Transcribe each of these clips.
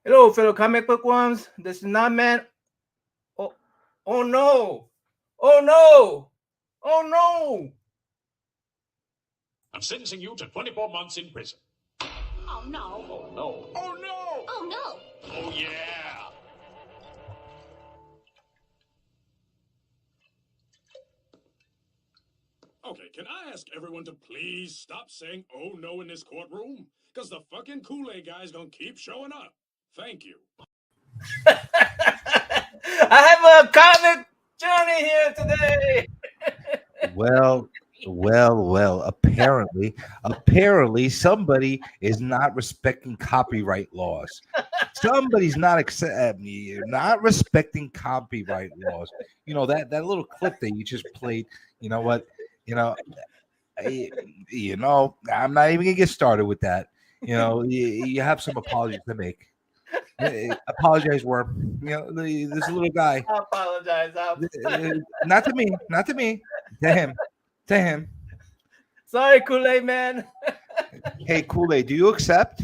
Hello, fellow comic book worms. This is not man. Oh, oh no! Oh no! Oh no! I'm sentencing you to 24 months in prison. Oh, no. Oh, no. Oh no! Oh, no. Oh, yeah. Okay, can I ask everyone to please stop saying "oh no" in this courtroom? Because the fucking Kool-Aid guy's gonna keep showing up. Thank you. I have a comic journey here today. Well, well. Apparently, somebody is not respecting copyright laws. Somebody's not respecting copyright laws. You know that little clip that you just played. You know what? You know, I, I'm not even gonna get started with that. You have some apologies to make. Apologize, Worm. This little guy. I apologize. Not to me, not to me, to him, to him. Sorry, Kool Aid Man. Hey, Kool-Aid, do you accept?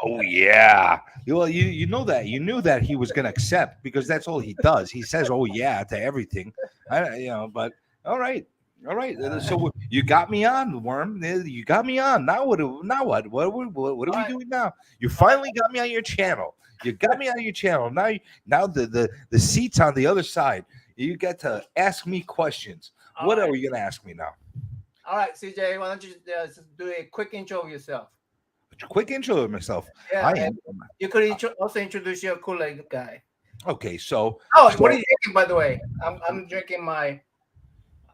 Oh yeah. You know that you knew that he was gonna accept because that's all he does. He says, "Oh yeah" to everything. But all right, all right. So you got me on, Worm. You got me on. Now what? Now what? What are we doing now? You finally got me on your channel. You got me on your channel. Now the seat's on the other side. You get to ask me questions. What are you gonna ask me now? All right, CJ, why don't you do a quick intro of yourself? Quick intro of myself. Yeah, I am. you could also introduce your Kool Aid guy. Okay, so What are you drinking, by the way? I'm drinking my.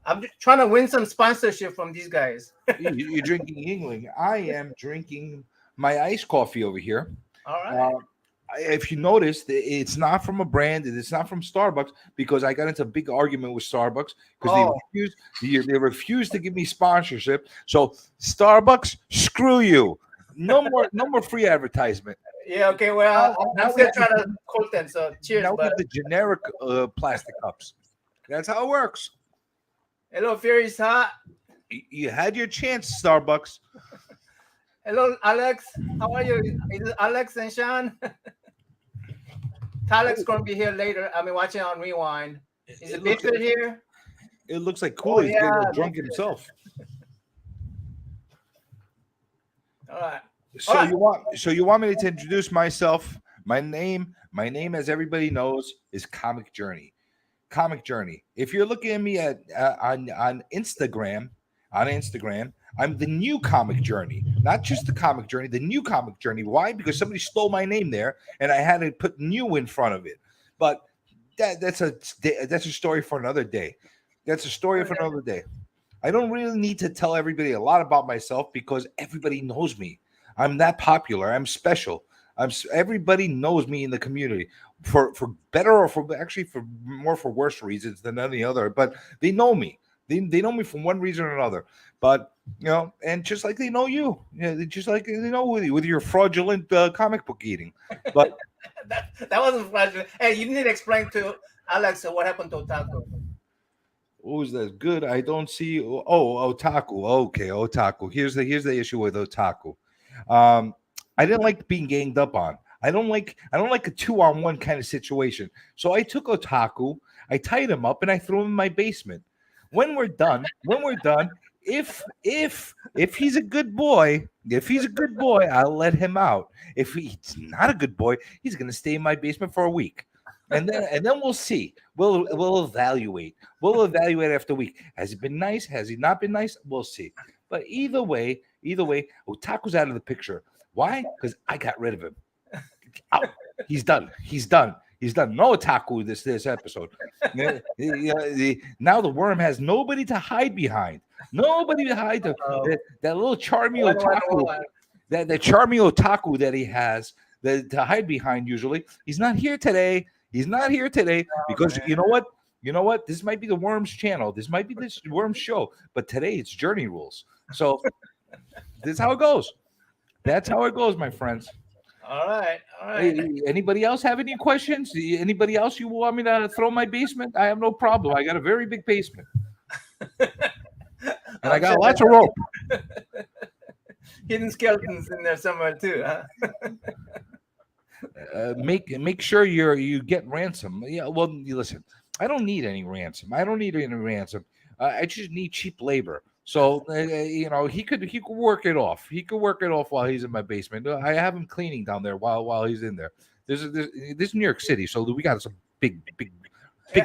I'm just trying to win some sponsorship from these guys. you're drinking Yingling. I am drinking my iced coffee over here. All right. If you noticed, it's not from a brand. It's not from Starbucks because I got into a big argument with Starbucks because they refused to give me sponsorship. So Starbucks, screw you. No more free advertisement. Yeah. Okay. Well, I'm still trying to quote them. So cheers. Now we have the generic plastic cups. That's how it works. Hello, Fury's hot. You had your chance, Starbucks. Hello, Alex. How are you? Is it Alex and Sean? Tyler's going to be here later. I mean, watching on Rewind. Is it Bigfoot here? It looks like Kool-Aid's getting drunk himself. All right. So you want me to introduce myself? My name, as everybody knows, is Comic Journey. Comic Journey. If you're looking at me on Instagram, I'm the new Comic Journey, not just the Comic Journey, the new Comic Journey. Why? Because somebody stole my name there, and I had to put new in front of it. But that's a story for another day. That's a story for another day. I don't really need to tell everybody a lot about myself because everybody knows me. I'm that popular. I'm special. Everybody knows me in the community for better or for more for worse reasons than any other. But they know me. They know me for one reason or another. But and just like they know you, just like they know with your fraudulent comic book eating. But that wasn't fraudulent. Hey, you need to explain to Alex what happened to Otaku. What was that? Good. I don't see. Oh, otaku. Okay, otaku. Here's the issue with otaku. I didn't like being ganged up on. I don't like a 2-on-1 kind of situation. So I took otaku, I tied him up, and I threw him in my basement. When we're done, if he's a good boy, I'll let him out. If he's not a good boy, he's gonna stay in my basement for a week. And then we'll see. We'll evaluate. We'll evaluate after a week. Has he been nice? Has he not been nice? We'll see. But either way, Otaku's out of the picture. Why? Because I got rid of him. Out. He's done. No Otaku this episode. Now the worm has nobody to hide behind. Nobody to hide that little charming Otaku. That charming Otaku that he has to hide behind usually. He's not here today. Because you know what? This might be the Worms channel. This might be this Worms show. But today it's Journey Rules. So this is how it goes. That's how it goes, my friends. All right. Hey, anybody else have any questions? Anybody else you want me to throw in my basement? I have no problem. I got a very big basement. And I got lots of rope. Hidden skeletons in there somewhere too, huh? make sure you get ransom. Yeah, well, listen, I don't need any ransom. I don't need any ransom. I just need cheap labor. So he could work it off. He could work it off while he's in my basement. I have him cleaning down there while he's in there. This is New York City, so we got some big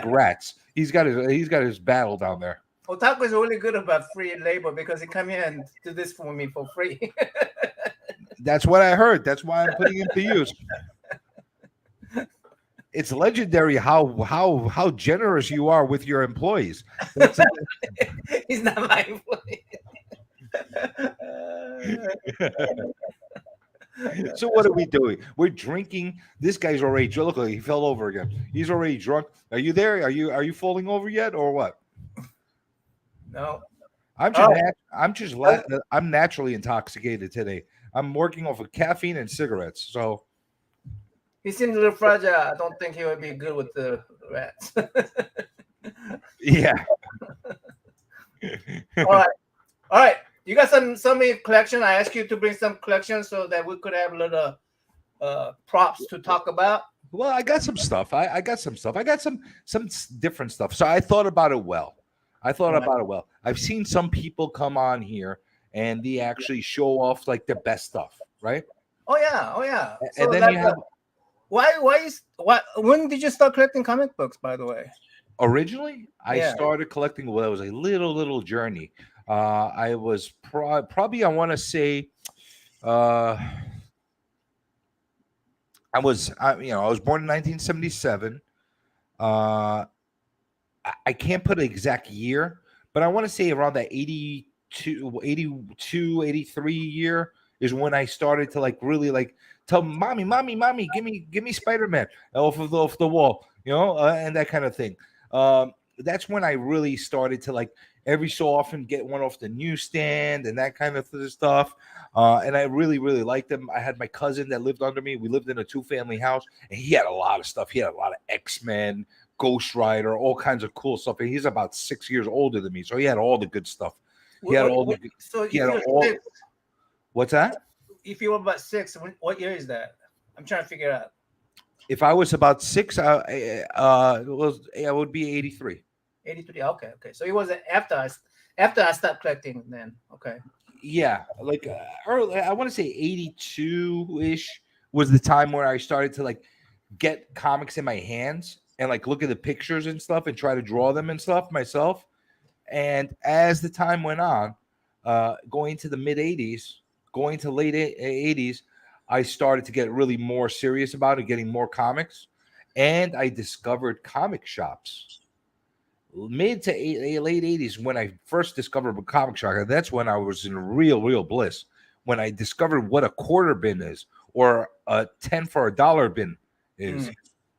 rats. He's got his battle down there. Otaku is really good about free labor because he come here and do this for me for free. That's what I heard. That's why I'm putting him to use. It's legendary how generous you are with your employees. He's not my employee. So what are we doing? We're drinking. This guy's already drunk. Look, he fell over again. He's already drunk. Are you there? Are you falling over yet, or what? No. I'm naturally intoxicated today. I'm working off of caffeine and cigarettes. So he seems a little fragile. I don't think he would be good with the rats. Yeah. All right. You got some collection. I asked you to bring some collection so that we could have a little props to talk about. Well, I got some stuff. I got some stuff. I got some different stuff. So I thought about it well. I've seen some people come on here and they actually show off like their best stuff, right? Oh yeah. So and then you have. When did you start collecting comic books, by the way? Originally, I started collecting. Well, it was a little journey. I was probably, I want to say, I was born in 1977. I can't put an exact year, but I want to say around that 82, 83 year is when I started to like really like tell mommy, give me Spiderman off the wall, and that kind of thing. That's when I really started to like every so often get one off the newsstand and that kind of stuff. And I really liked them. I had my cousin that lived under me. We lived in a 2-family house, and he had a lot of stuff. He had a lot of X-Men, Ghost Rider, all kinds of cool stuff. And he's about 6 years older than me, so he had all the good stuff. What's that? If you were about 6, what year is that? I'm trying to figure out. If I was about 6, I would be 83. 83. Okay. So it was after I stopped collecting. Then okay. Yeah, like early, I want to say 82-ish was the time where I started to like get comics in my hands and like look at the pictures and stuff and try to draw them and stuff myself. And as the time went on, going to the mid 80s, going to late 80s, I started to get really more serious about it, getting more comics, and I discovered comic shops. Mid to late 80s, when I first discovered a comic shop, and that's when I was in real bliss. When I discovered what a quarter bin is, or a 10 for $1 bin is,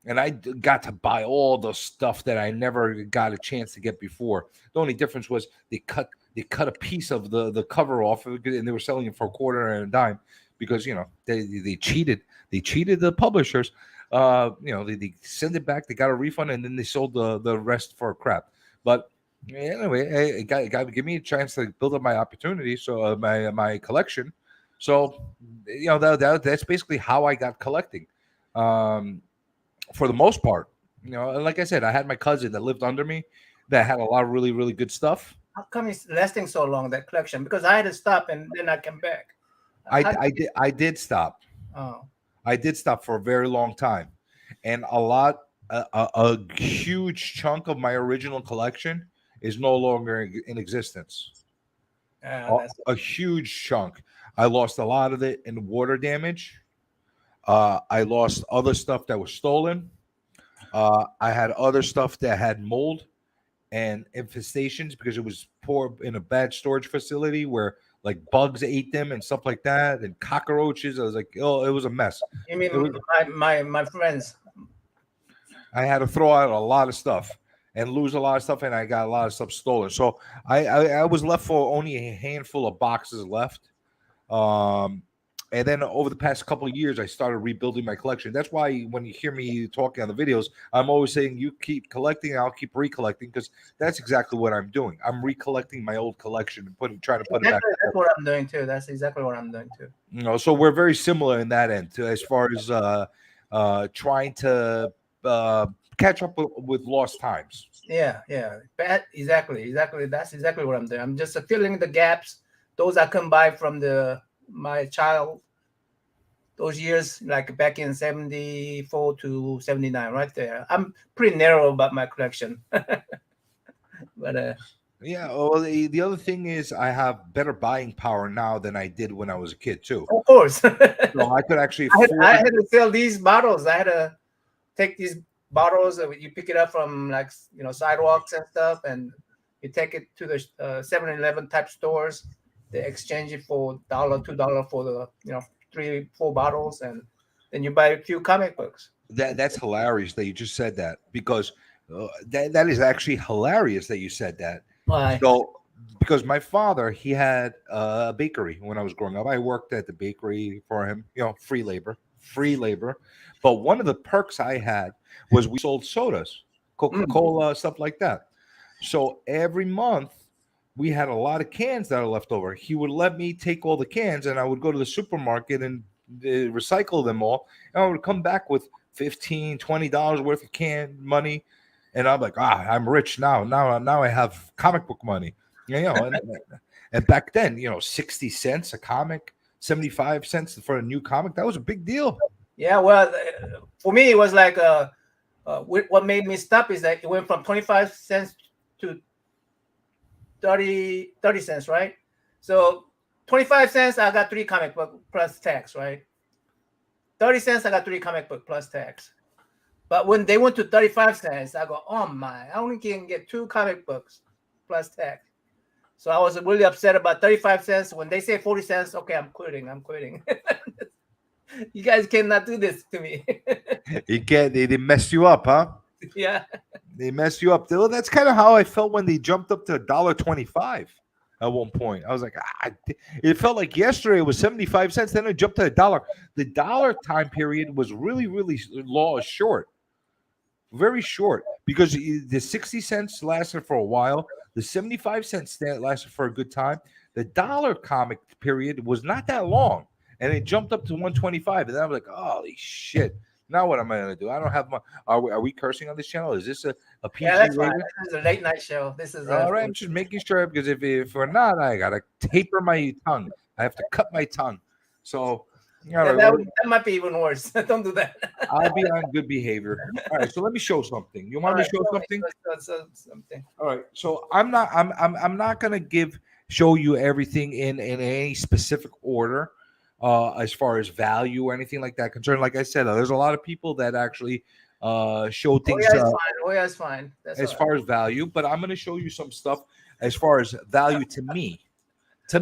and I got to buy all the stuff that I never got a chance to get before. The only difference was they cut a piece of the cover off of it, and they were selling it for a quarter and a dime because they cheated the publishers. They send it back, they got a refund, and then they sold the rest for crap. But anyway, it got to give me a chance to build up my opportunity, so my collection. So that's basically how I got collecting. For the most part, and like I said, I had my cousin that lived under me that had a lot of really good stuff. How come it's lasting so long, that collection? Because I had to stop and then I came back. I did stop. Oh. I did stop for a very long time, and a huge chunk of my original collection is no longer in existence. A huge chunk. I lost a lot of it in water damage. I lost other stuff that was stolen. I had other stuff that had mold and infestations because it was poor in a bad storage facility where like bugs ate them and stuff like that, and cockroaches. I was like, oh, it was a mess. You mean my friends? I had to throw out a lot of stuff and lose a lot of stuff, and I got a lot of stuff stolen. So I was left for only a handful of boxes left. And then over the past couple of years, I started rebuilding my collection. That's why when you hear me talking on the videos, I'm always saying you keep collecting, and I'll keep recollecting, because that's exactly what I'm doing. I'm recollecting my old collection and trying to put it back. That's what I'm doing too. That's exactly what I'm doing too. So we're very similar in that end, too, as far as trying to catch up with lost times. Yeah. Exactly. That's exactly what I'm doing. I'm just filling the gaps. Those I come by from my child, those years, like back in 74 to 79, right there. I'm pretty narrow about my collection. But Yeah. Well, the other thing is I have better buying power now than I did when I was a kid too. of course, So I could actually afford. I had to sell these bottles. I had to take these bottles. You pick it up from like sidewalks and stuff, and you take it to the 7-Eleven type stores. They exchange it for $1, $2 for the 3-4 bottles, and then you buy a few comic books. That's hilarious that you just said that, because that is actually hilarious that you said that. Why? So, because my father, he had a bakery when I was growing up. I worked at the bakery for him, free labor. But one of the perks I had was we sold sodas, Coca-Cola, stuff like that. So every month we had a lot of cans that are left over. He would let me take all the cans, and I would go to the supermarket and recycle them all. And I would come back with $15, $20 worth of can money. And I'm like, I'm rich now. Now I have comic book money. And back then, 60 cents a comic, 75 cents for a new comic. That was a big deal. Yeah, well, for me, it was like what made me stop is that it went from 25 cents to 30 cents, right? So 25 cents, I got 3 comic book plus tax, right? 30 cents, I got 3 comic book plus tax. But when they went to 35 cents, I go, oh my, I only can get 2 comic books plus tax. So I was really upset about 35 cents. When they say 40 cents, okay, I'm quitting. You guys cannot do this to me. They messed you up, huh? Yeah. They messed you up. Well, that's kind of how I felt when they jumped up to $1.25 at one point. I was like, it felt like yesterday it was 75 cents. Then it jumped to $1. The dollar time period was really, really short. Very short, because the 60 cents lasted for a while. The 75 cents lasted for a good time. The dollar comic period was not that long, and it jumped up to 125. And then I was like, holy shit. Now what am I going to do? I don't have my. Are we cursing on this channel? Is this a PG? Yeah, that's fine. This is a late night show. This is all right. I'm just making sure, because if we're not, I got to taper my tongue. I have to cut my tongue. So. That might be even worse. Don't do that. I'll be on good behavior. All right, so let me show something. You want me to show something? Something. All right, so I'm not gonna show you everything in any specific order, as far as value or anything like that concerned. Like I said, there's a lot of people that actually show things. It's fine. That's as far as value, but I'm gonna show you some stuff as far as value to me. All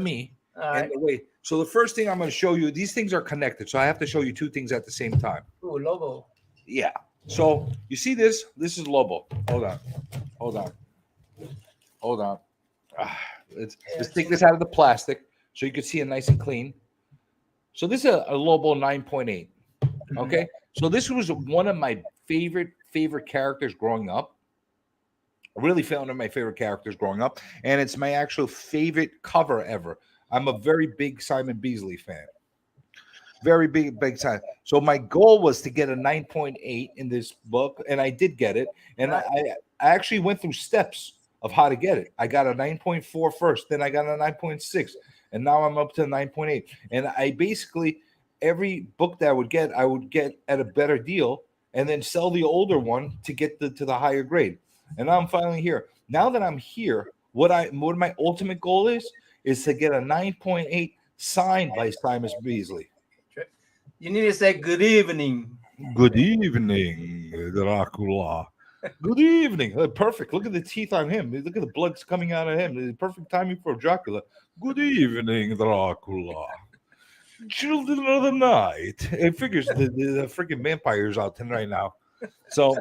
right. And the way. So the first thing I'm going to show you, these things are connected. So I have to show you 2 things at the same time. Ooh, Lobo. Yeah. So you see this? This is Lobo. Hold on. Let's take this out of the plastic so you can see it nice and clean. So this is a Lobo 9.8. Okay. So this was one of my favorite characters growing up. I really found one of my favorite characters growing up. And it's my actual favorite cover ever. I'm a very big Simon Beasley fan. Very big time. So my goal was to get a 9.8 in this book, and I did get it. And I actually went through steps of how to get it. I got a 9.4 first, then I got a 9.6, and now I'm up to 9.8. And I basically, every book that I would get at a better deal, and then sell the older one to get to the higher grade. And now I'm finally here. Now that I'm here, what my ultimate goal is to get a 9.8 signed by Simon Beasley. You need to say good evening. Good evening, Dracula. Good evening. Perfect. Look at the teeth on him. Look at the blood coming out of him. It's perfect timing for Dracula. Good evening, Dracula. Children of the night. It figures the freaking vampires out tonight now. So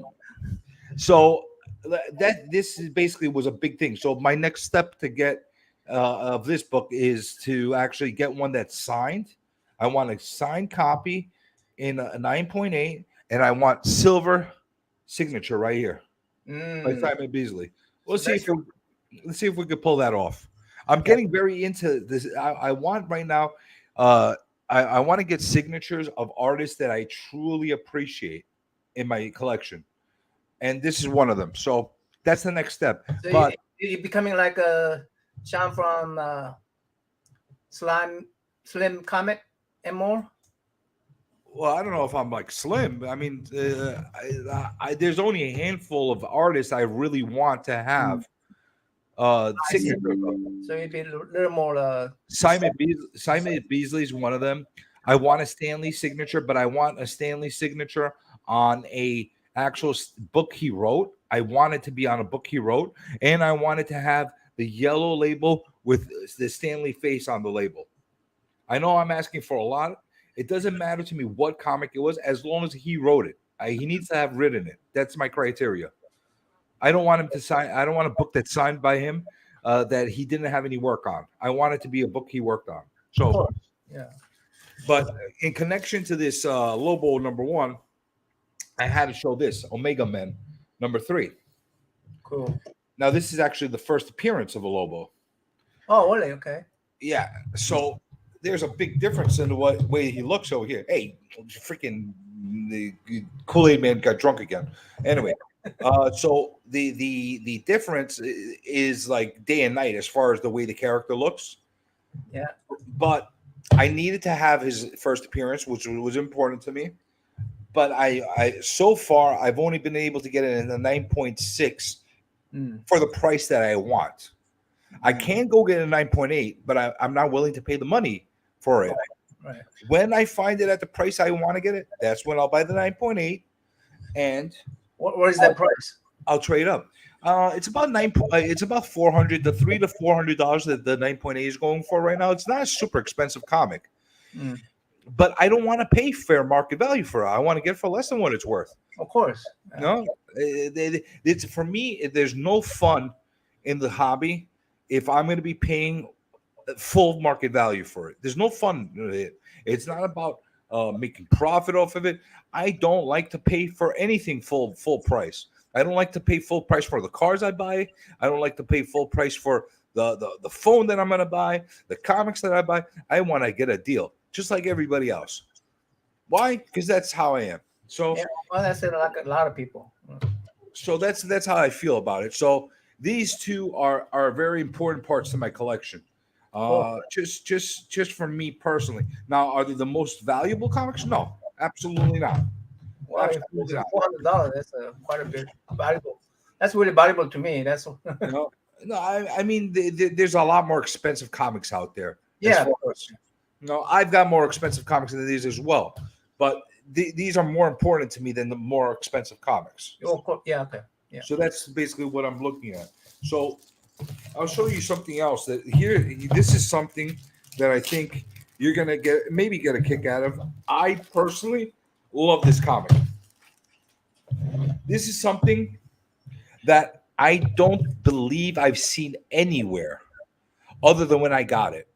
this is basically was a big thing. So my next step to get of this book is to actually get one that's signed. I want a signed copy in a 9.8, and I want silver signature right here by Simon Beasley. Let's see if we could pull that off. I'm getting very into this. I want right now. I want to get signatures of artists that I truly appreciate in my collection, and this is one of them. So that's the next step. So But you're becoming like a Sean from Slim Comic and more. well, I don't know if I'm like Slim. I mean, there's only a handful of artists I really want to have signature. So you'd be a little more. Simon Beasley is one of them. I want a Stanley signature, but I want a Stanley signature on a actual book he wrote. I want it to be on a book he wrote, and I want it to have the yellow label with the Stanley face on the label. I know I'm asking for a lot. It doesn't matter to me what comic it was, as long as he wrote it. He needs to have written it. That's my criteria. I don't want him to sign. I don't want a book that's signed by him that he didn't have any work on. I want it to be a book he worked on. So, yeah. But in connection to this Lobo #1, I had to show this Omega Men #3. Cool. Now, this is actually the first appearance of a Lobo. Oh, really? Okay. Yeah. So there's a big difference in the way he looks over here. Hey, freaking the Kool-Aid man got drunk again. Anyway, so the difference is like day and night as far as the way the character looks. Yeah. But I needed to have his first appearance, which was important to me. But I so far I've only been able to get it in a 9.6 for the price that I want. I can go get a 9.8, but I'm not willing to pay the money for it. Right. When I find it at the price I want to get it, that's when I'll buy the 9.8. And what is that price? I'll trade up. It's about it's about $400 to $300 to $400 that the 9.8 is going for right now. It's not a super expensive comic, but I don't want to pay fair market value for it. I want to get it for less than what it's worth. Of course. No, it's for me. There's no fun in the hobby if I'm going to be paying full market value for it. There's no fun in it. It's not about making profit off of it. I don't like to pay for anything full price. I don't like to pay full price for the cars I buy. I don't like to pay full price for the phone that I'm going to buy, the comics that I buy. I want to get a deal, just like everybody else. Why? Because that's how I am. So, yeah, well, that's it, like a lot of people. So that's how I feel about it. So these two are very important parts to my collection. Just for me personally. Now, are they the most valuable comics? No, absolutely not. Well, $400. That's quite a bit valuable. That's really valuable to me. That's no. I mean, there's a lot more expensive comics out there. Yeah, of course. No, I've got more expensive comics than these as well, but these are more important to me than the more expensive comics. Yeah, okay. Yeah. So that's basically what I'm looking at. So I'll show you something else that here. This is something that I think you're gonna get a kick out of. I personally love this comic. This is something that I don't believe I've seen anywhere other than when I got it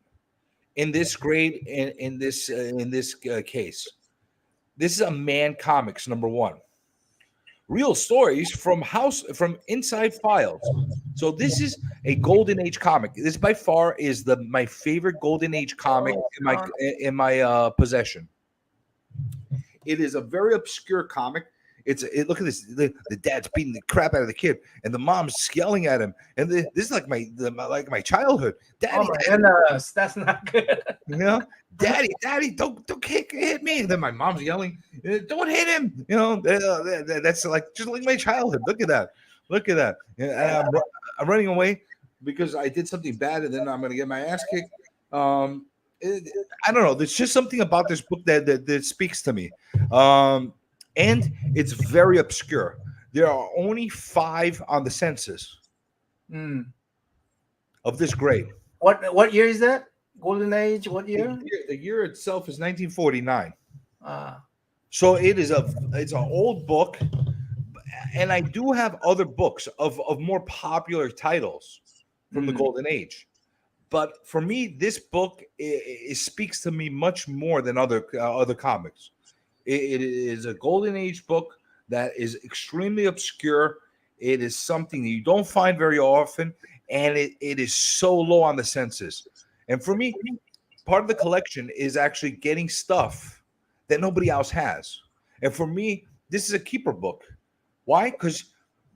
in this grade in this case. This is a Man Comics #1. Real stories from Inside Files. So this is a Golden Age comic. This by far is my favorite Golden Age comic in my possession. It is a very obscure comic. Look at this. The dad's beating the crap out of the kid, and the mom's yelling at him. And this is like my childhood. Daddy, that's not good. You know, Daddy, don't hit me. And then my mom's yelling, "Don't hit him!" You know, that's like just like my childhood. Look at that. And I'm running away because I did something bad, and then I'm gonna get my ass kicked. I don't know. There's just something about this book that speaks to me. And it's very obscure. There are only 5 on the census of this grade. What year is that? Golden Age? What year? The year itself is 1949. So it's an old book, and I do have other books of more popular titles from the Golden Age. But for me, this book it speaks to me much more than other comics. It is a Golden Age book that is extremely obscure. It is something that you don't find very often, and it is so low on the census. And for me, part of the collection is actually getting stuff that nobody else has. And for me, this is a keeper book. Why? Because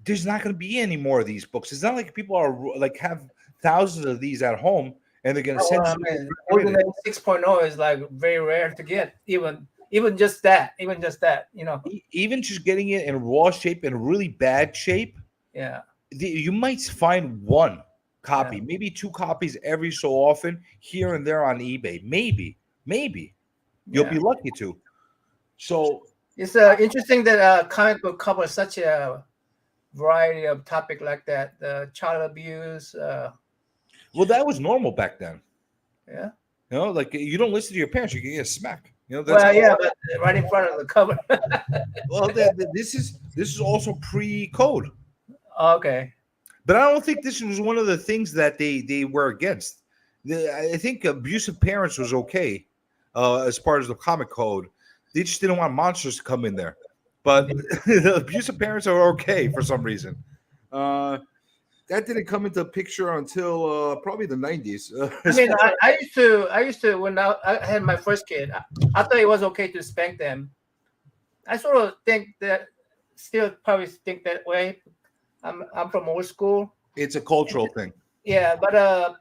there's not going to be any more of these books. It's not like people are like have thousands of these at home and they're going to send. I mean, Golden Age 6.0 is like very rare to get. Even just that, you know. Even just getting it in raw shape, in really bad shape, Yeah. you might find one copy, maybe two copies every so often here and there on eBay. Maybe you'll be lucky to. So it's interesting that comic book covers such a variety of topic like that. Child abuse. Well, that was normal back then. Yeah. You know, like you don't listen to your parents, you can get a smack. You know, that's but right in front of the cover. Well, this is also pre-code. Okay. But I don't think this was one of the things that they were against. I think abusive parents was okay as far as the comic code. They just didn't want monsters to come in there. But the abusive parents are okay for some reason. That didn't come into the picture until probably the 90s. I mean, I used to when I had my first kid, I thought it was okay to spank them. I sort of think that, still probably think that way. I'm from old school. It's a cultural thing. Yeah, but I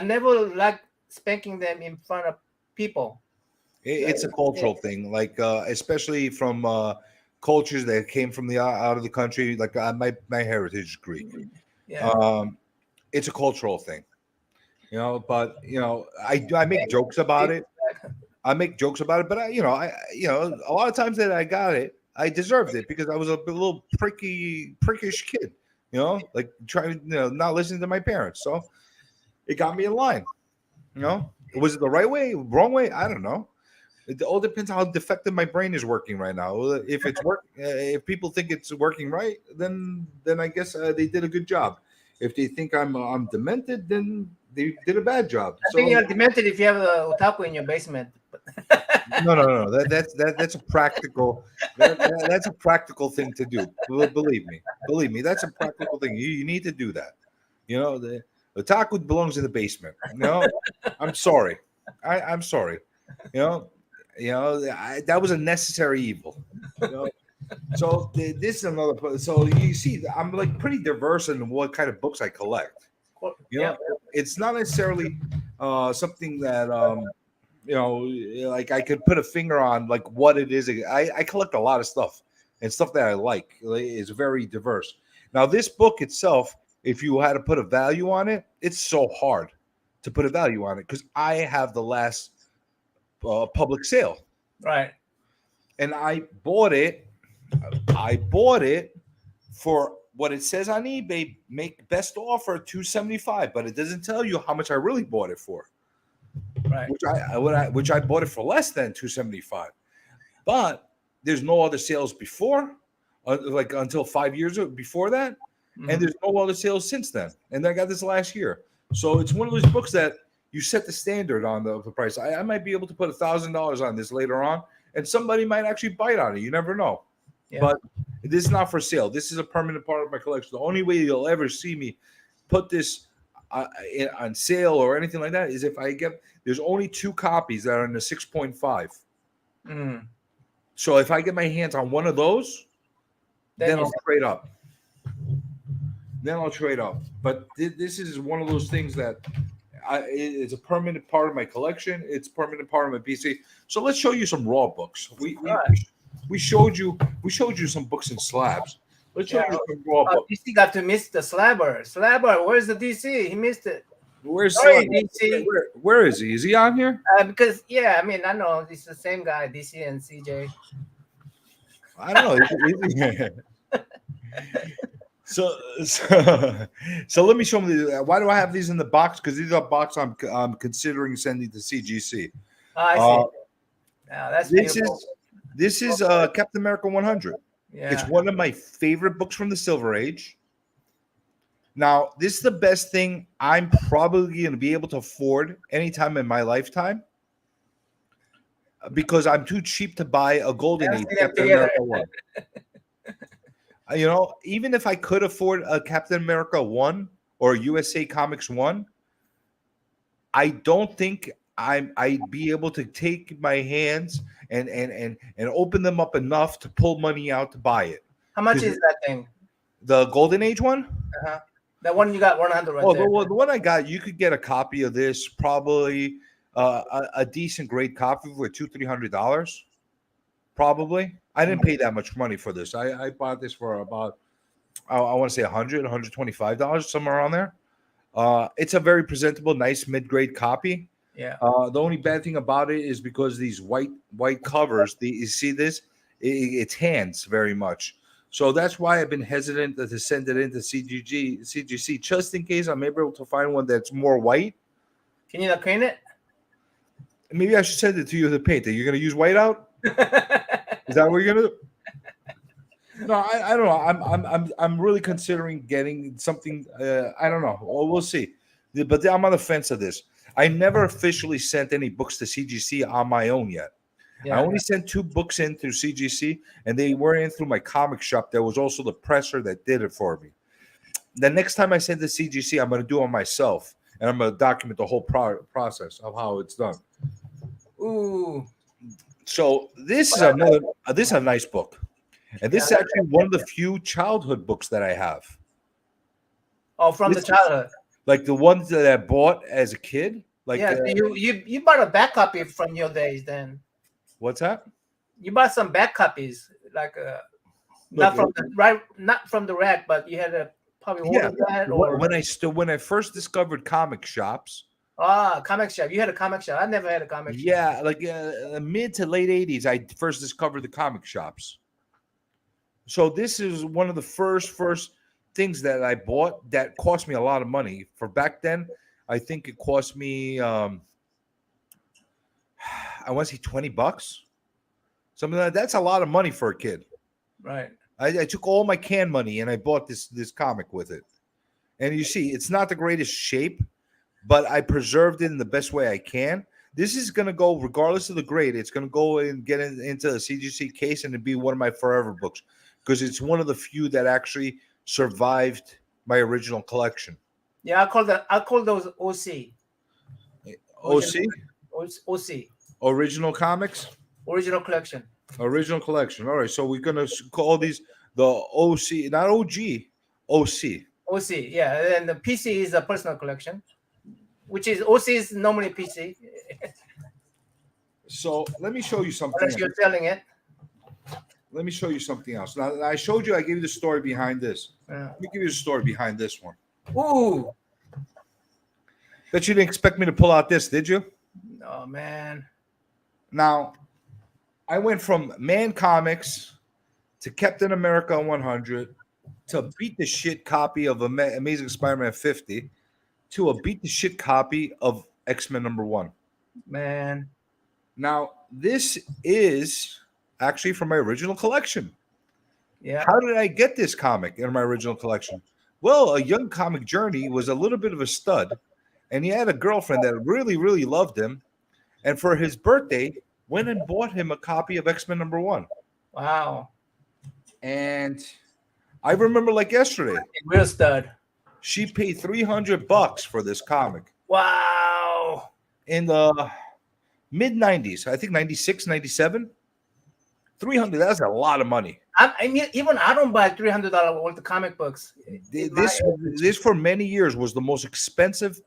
never liked spanking them in front of people. It's a cultural thing, like especially from cultures that came from the out of the country. Like my heritage is Greek. Yeah. It's a cultural thing, you know. But you know, I make jokes about it. But I a lot of times that I got it, I deserved it because I was a little prickish kid, you know, like trying to not listening to my parents. So it got me in line. You know, was it the right way, wrong way? I don't know. It all depends how defective my brain is working right now. If it's if people think it's working right, then I guess they did a good job. If they think I'm demented, then they did a bad job. I think you're demented if you have a otaku in your basement. No. That's a practical. That's a practical thing to do. Believe me, that's a practical thing. You need to do that. You know, the otaku belongs in the basement. You know, I'm sorry. I'm sorry. You know, that was a necessary evil. You know? So this is another. So you see, I'm like pretty diverse in what kind of books I collect. You know, it's not necessarily something that you know, like I could put a finger on like what it is. I collect a lot of stuff and stuff that I like. It's very diverse. Now, this book itself, if you had to put a value on it, it's so hard to put a value on it because I have the last public sale, right? And I bought it for what it says on eBay. Make best offer $275, but it doesn't tell you how much I really bought it for. Right. Which I bought it for less than $275, but there's no other sales before, like until 5 years before that, and there's no other sales since then. And I got this last year, so it's one of those books that you set the standard on the price. I might be able to put $1,000 on this later on, and somebody might actually bite on it. You never know. Yeah. But this is not for sale. This is a permanent part of my collection. The only way you'll ever see me put this on sale or anything like that is if I get. There's only 2 copies that are in the 6.5. So if I get my hands on one of those, then I'll trade up. But this is one of those things that it's a permanent part of my collection. It's a permanent part of my PC. So let's show you some raw books. We showed you some books in slabs. Let's show you some raw books. DC got to miss the Slabber. Where's the DC? He missed it. Where's DC? Where is he? Is he on here? Because I mean, I know it's the same guy, DC and CJ. I don't know. So let me show them. Why do I have these in the box? Because these are box I'm considering sending to CGC. I see. That's beautiful. This is Captain America 100. Yeah. It's one of my favorite books from the Silver Age. Now, this is the best thing I'm probably going to be able to afford anytime in my lifetime because I'm too cheap to buy a Golden Age Captain America 1. You know, even if I could afford a Captain America 1 or USA Comics 1, I don't think I'd be able to take my hands and open them up enough to pull money out to buy it. How much 'Cause is that thing? The Golden Age one? Uh-huh. That one you got 100 right Oh, there. the one I got, you could get a copy of this, probably a decent grade copy for $200-300. Probably. I didn't pay that much money for this. I bought this for about I want to say $125, somewhere around there. It's a very presentable, nice mid-grade copy. Yeah. The only bad thing about it is because these white covers, you see this, it's hands very much. So that's why I've been hesitant to send it into CGC, just in case I'm able to find one that's more white. Can you not clean it? Maybe I should send it to you to paint it. You're gonna use white out? Is that what you're gonna do? No, I don't know. I'm really considering getting something. I don't know. Well, we'll see. But I'm on the fence of this. I never officially sent any books to CGC on my own yet. Yeah, I only sent 2 books in through CGC, and they were in through my comic shop. There was also the presser that did it for me. The next time I send to CGC, I'm going to do it myself, and I'm going to document the whole process of how it's done. Ooh. So this is this is a nice book, and this is actually one of the few childhood books that I have. Oh, from This the childhood. Like the ones that I bought as a kid. Like Yeah, you bought a back copy from your days then. What's that? You bought some back copies, like not from the rack, but you had a probably Yeah. that or When I first discovered comic shops. Comic shop. You had a comic shop. I never had a comic shop. Yeah, like mid to late 80s, I first discovered the comic shops. So this is one of the first things that I bought that cost me a lot of money. For back then, I think it cost me I want to say $20. Something like that. That's a lot of money for a kid. Right. I took all my can money and I bought this comic with it. And you see, it's not the greatest shape, but I preserved it in the best way I can. This is going to go, regardless of the grade, it's going to go and get into the CGC case and it'd be one of my forever books because it's one of the few that actually survived my original collection. Yeah, I call those OC. OC. Original comics? Original collection. Original collection. All right, so we're going to call these the OC, not OG, OC. OC, yeah. And the PC is a personal collection, which is OC is normally PC. So let me show you something. Unless you're selling it. Let me show you something else. Now, I showed you, I gave you the story behind this. Yeah. Let me give you the story behind this one. Ooh. Bet you didn't expect me to pull out this, did you? Oh, man. Now, I went from Man Comics to Captain America 100 to beat the shit copy of Amazing Spider-Man 50 to a beat the shit copy of X-Men #1. Man. Now, this is actually from my original collection. Yeah. How did I get this comic in my original collection? Well, a young comic journey was a little bit of a stud, and he had a girlfriend that really, really loved him. And for his birthday, went and bought him a copy of X-Men #1. Wow. And I remember like yesterday, Real stud. she paid $300 for this comic Wow. in the mid 90s. I think 96, 97. 300, that's a lot of money. I mean, even I don't buy $300 worth of comic books. This for many years was the most expensive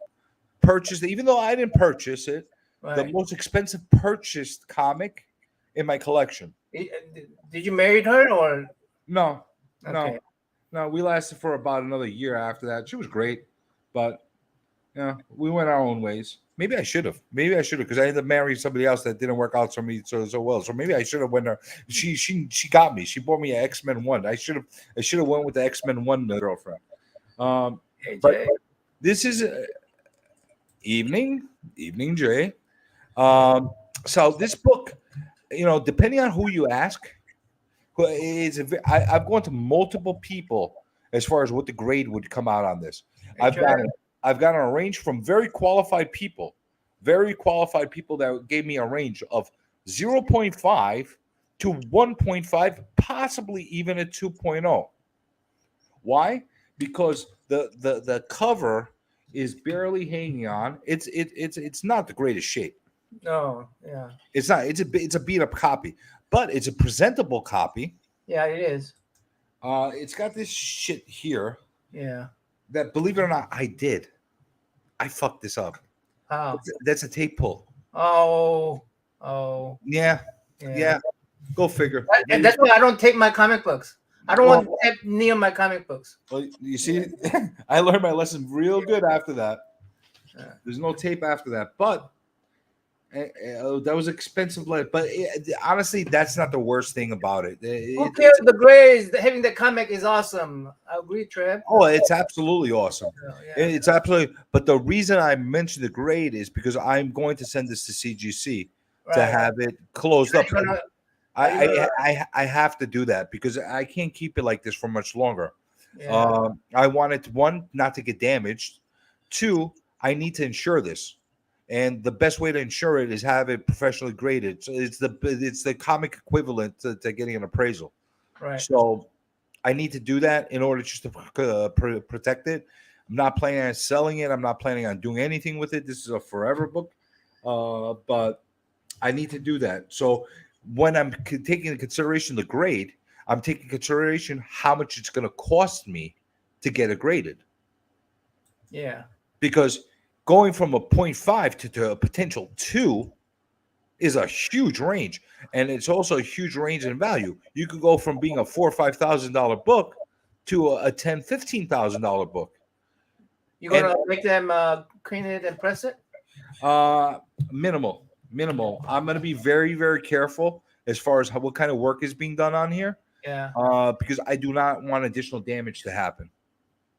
purchase, even though I didn't purchase it, Right. the most expensive purchased comic in my collection. Did you marry her or? No, Okay. no, we lasted for about another year after that. She was great, but yeah, we went our own ways. Maybe I should have because I had to marry somebody else that didn't work out for me so well. So maybe I should have went her. She got me. She bought me an X-Men 1. I should have went with the X-Men 1 girlfriend. But this is evening Jay. So this book, depending on who you ask, I've gone to multiple people as far as what the grade would come out on this. I've gotten a range from very qualified people that gave me a range of 0.5 to 1.5, possibly even a 2.0. Why? Because the cover is barely hanging on. It's not the greatest shape. No, yeah, It's not. It's a beat up copy, but it's a presentable copy. yeah, it is. It's got this shit here Yeah. that, believe it or not, I did. I fucked this up. How? That's a tape pull. Oh, oh, Yeah, yeah. Go figure. And that's why I don't take my comic books. I don't Well- want tape near my comic books. Well, you see, I learned my lesson real good after that. Yeah. There's no tape after that, but that was expensive. But honestly, that's not the worst thing about it. Who cares? The grades, having the comic is awesome. I agree, Trev. Oh, it's absolutely awesome. Yeah. It's absolutely. But the reason I mentioned the grade is because I'm going to send this to CGC to have it closed up. I have to do that because I can't keep it like this for much longer. Yeah. I want it, one, not to get damaged. Two, I need to insure this, and the best way to insure it is have it professionally graded. So it's the comic equivalent to getting an appraisal. Right. So I need to do that in order just to protect it. I'm not planning on selling it. I'm not planning on doing anything with it. This is a forever book, but I need to do that. So when I'm taking into consideration the grade, I'm taking into consideration how much it's going to cost me to get it graded. Yeah. Because going from a 0.5 to a potential 2 is a huge range, and it's also a huge range in value. You could go from being a $4,000 or $5,000 book to a $10,000-$15,000 book. You gonna make them clean it and press it? Minimal. I'm gonna be very, very careful as far as what kind of work is being done on here. Yeah. Because I do not want additional damage to happen.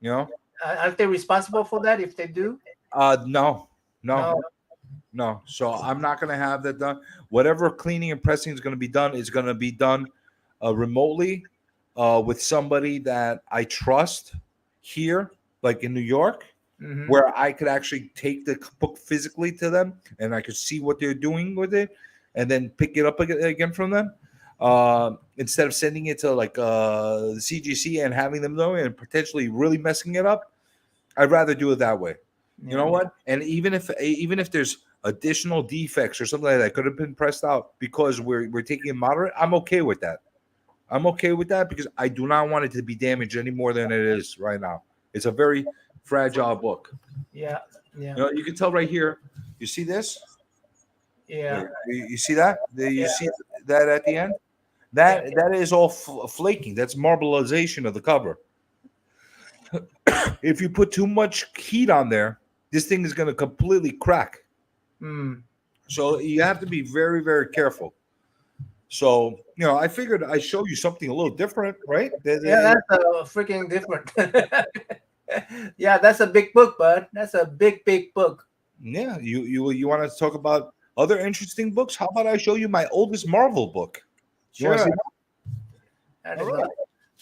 You know? Aren't they responsible for that if they do? No. So I'm not gonna have that done. Whatever cleaning and pressing is gonna be done is gonna be done remotely with somebody that I trust here, like in New York. Mm-hmm. Where I could actually take the book physically to them and I could see what they're doing with it and then pick it up again from them. Instead of sending it to like the CGC and having them know and potentially really messing it up, I'd rather do it that way. You know what? And even if there's additional defects or something like that could have been pressed out because we're taking it moderate, I'm okay with that. I'm okay with that because I do not want it to be damaged any more than it is right now. It's a very fragile book. Yeah. You know, you can tell right here. You see this? Yeah. You see that? You see that at the end? That is all flaking. That's marbleization of the cover. If you put too much heat on there, this thing is going to completely crack. So you have to be very, very careful. So, you know, I figured I'd show you something a little different, right? Yeah, that's freaking different. Yeah, that's a big book, bud. That's a big book. Yeah, you want to talk about other interesting books? How about I show you my oldest Marvel book? Sure. All right.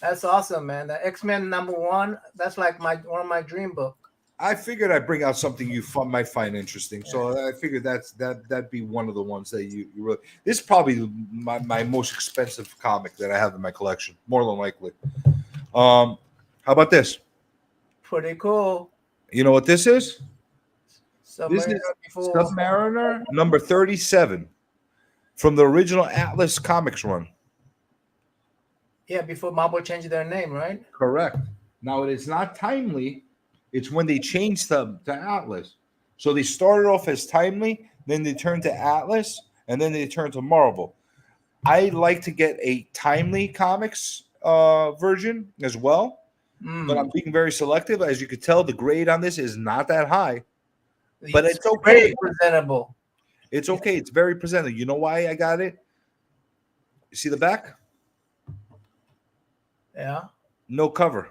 That's awesome, man. The X-Men #1. That's like one of my dream book. I figured I'd bring out something you might find interesting. So I figured that'd be one of the ones that you really. This is probably my most expensive comic that I have in my collection, more than likely. How about this? Pretty cool. You know what this is? This is before. Submariner number 37 from the original Atlas Comics run. Yeah, before Marvel changed their name, right? Correct. Now it is not Timely. It's when they changed them to Atlas. So they started off as Timely, then they turned to Atlas, and then they turned to Marvel. I like to get a Timely Comics version as well, but I'm being very selective. As you could tell, the grade on this is not that high, but it's okay. Very presentable. It's okay. It's very presentable. You know why I got it? You see the back? Yeah. No cover.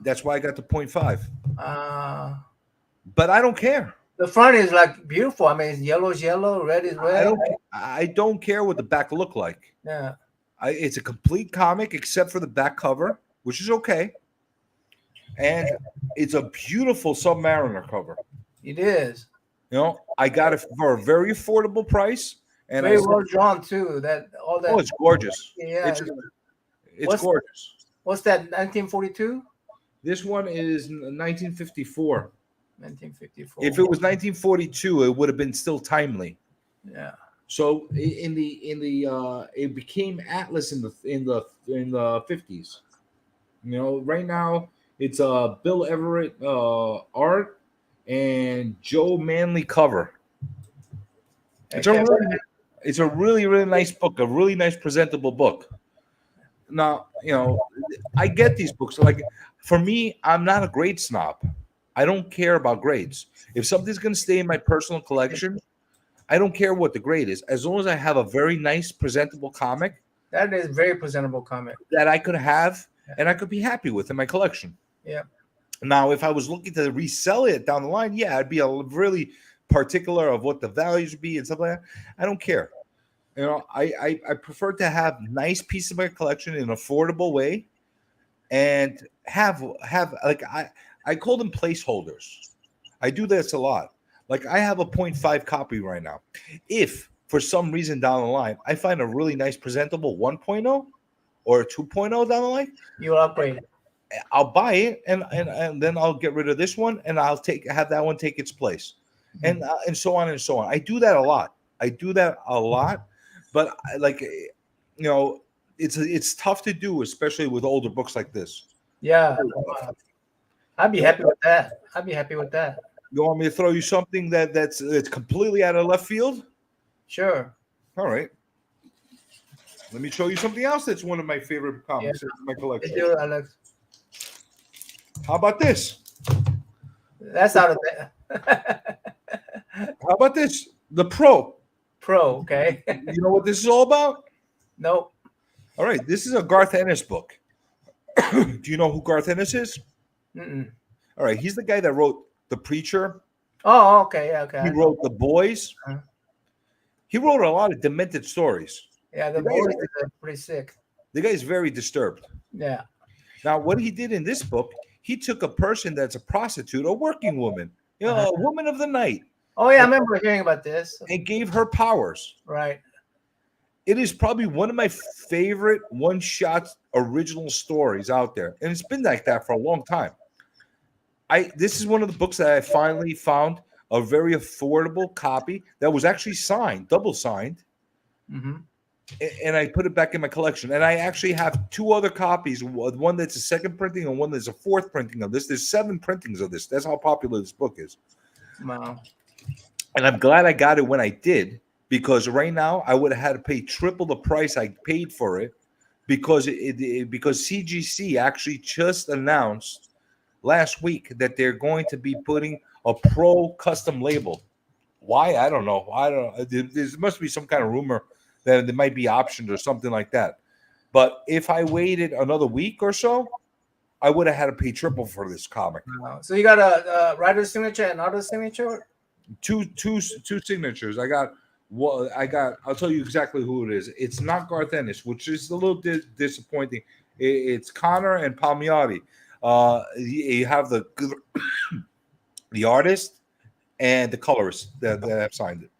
That's why I got the 0.5. But I don't care. The front is like beautiful. I mean, it's yellow is yellow, red is red. I don't care what the back look like. Yeah. It's a complete comic except for the back cover, which is okay. And it's a beautiful Submariner cover. It is. You know, I got it for a very affordable price. And very well drawn too. Oh, it's gorgeous. Yeah. It's gorgeous. What's that? 1942? This one is 1954. 1954. If it was 1942, it would have been still timely. Yeah. So it became Atlas in the 50s. You know, right now it's Bill Everett art and Joe Manley cover. It's a really really nice book, a really nice presentable book. Now, you know, I get these books. Like for me, I'm not a grade snob. I don't care about grades. If something's going to stay in my personal collection, I don't care what the grade is, as long as I have a very nice, presentable comic That is very presentable comic. that I could have and I could be happy with in my collection. Yeah. Now, if I was looking to resell it down the line, yeah, I'd be really particular of what the values would be and stuff like that. I don't care. You know, I prefer to have nice pieces of my collection in an affordable way, and have like I call them placeholders. I do this a lot. Like I have a 0.5 copy right now. If for some reason down the line I find a really nice presentable 1.0 or a 2.0 down the line, You'll upgrade it. I'll buy it and then I'll get rid of this one and I'll have that one take its place, and so on and so on. I do that a lot. But like, you know, it's tough to do, especially with older books like this. Yeah. I'd be happy with that. You want me to throw you something that's completely out of left field? Sure. All right. Let me show you something else that's one of my favorite comics in my collection. Thank you, Alex. How about this? That's out of there. How about this? The Pro. Pro, okay. You know what this is all about? Nope. All right. This is a Garth Ennis book. Do you know who Garth Ennis is? Mm-mm. All right. He's the guy that wrote The Preacher. Oh, okay. Yeah, okay. He wrote The Boys. Uh-huh. He wrote a lot of demented stories. Yeah, the boys are pretty sick. The guy's very disturbed. Yeah. Now, what he did in this book, he took a person that's a prostitute, a working woman, you know, a woman of the night. Oh, yeah, I remember hearing about this. And gave her powers. Right. It is probably one of my favorite one-shot original stories out there. And it's been like that for a long time. This is one of the books that I finally found a very affordable copy that was actually signed, double signed. Mm-hmm. And I put it back in my collection. And I actually have two other copies, one that's a second printing and one that's a fourth printing of this. There's 7 printings of this. That's how popular this book is. Wow. And I'm glad I got it when I did, because right now I would have had to pay triple the price I paid for it, because because CGC actually just announced last week that they're going to be putting a Pro custom label. Why? I don't know. There must be some kind of rumor that there might be options or something like that. But if I waited another week or so, I would have had to pay triple for this comic. Wow. So you got a writer's signature and artist's signature? Two signatures. I'll tell you exactly who it is. It's not Garth Ennis, which is a little disappointing. It's Connor and Palmiotti. You have the the artist and the colorist that have signed it.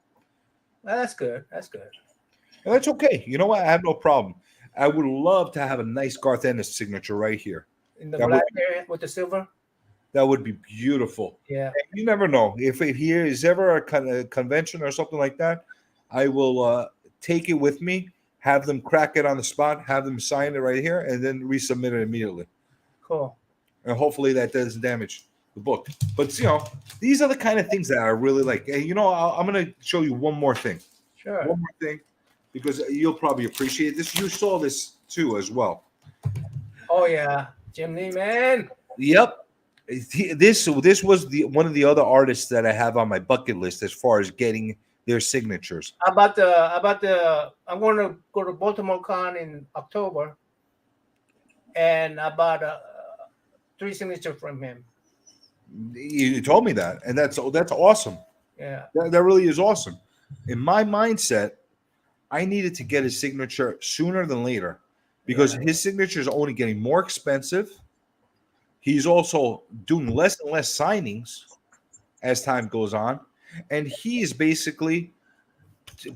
Well, that's good. That's good. And that's okay. You know what? I have no problem. I would love to have a nice Garth Ennis signature right here. In the black area with the silver? That would be beautiful. Yeah. You never know. If here is ever a convention or something like that, I will take it with me, have them crack it on the spot, have them sign it right here, and then resubmit it immediately. Cool. And hopefully that doesn't damage the book. But, you know, these are the kind of things that I really like. And, you know, I'm going to show you one more thing. Sure. One more thing, because you'll probably appreciate this. You saw this, too, as well. Oh, yeah. Jim Lee, man. Yep. This was one of the other artists that I have on my bucket list as far as getting their signatures. I'm going to go to Baltimore Con in October, and I bought 3 signatures from him. You told me that, and that's awesome. Yeah. That really is awesome. In my mindset, I needed to get his signature sooner than later, because his signature is only getting more expensive. He's also doing less and less signings as time goes on. And he is basically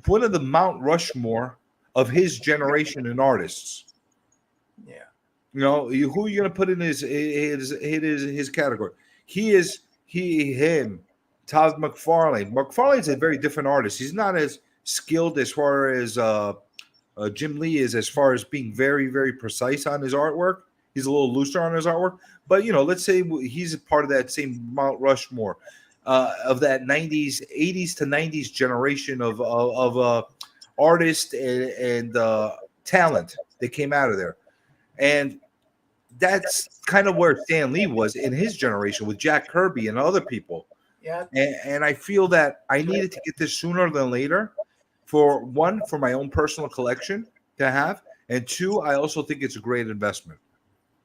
one of the Mount Rushmore of his generation in artists. Yeah. You know, who are you going to put in his category? Him. Todd McFarlane. McFarlane's a very different artist. He's not as skilled as far as Jim Lee is, as far as being very, very precise on his artwork. He's a little looser on his artwork. But, you know, let's say he's a part of that same Mount Rushmore of that 90s, 80s to 90s generation of artists and talent that came out of there. And that's kind of where Stan Lee was in his generation with Jack Kirby and other people. Yeah. And I feel that I needed to get this sooner than later for my own personal collection to have. And two, I also think it's a great investment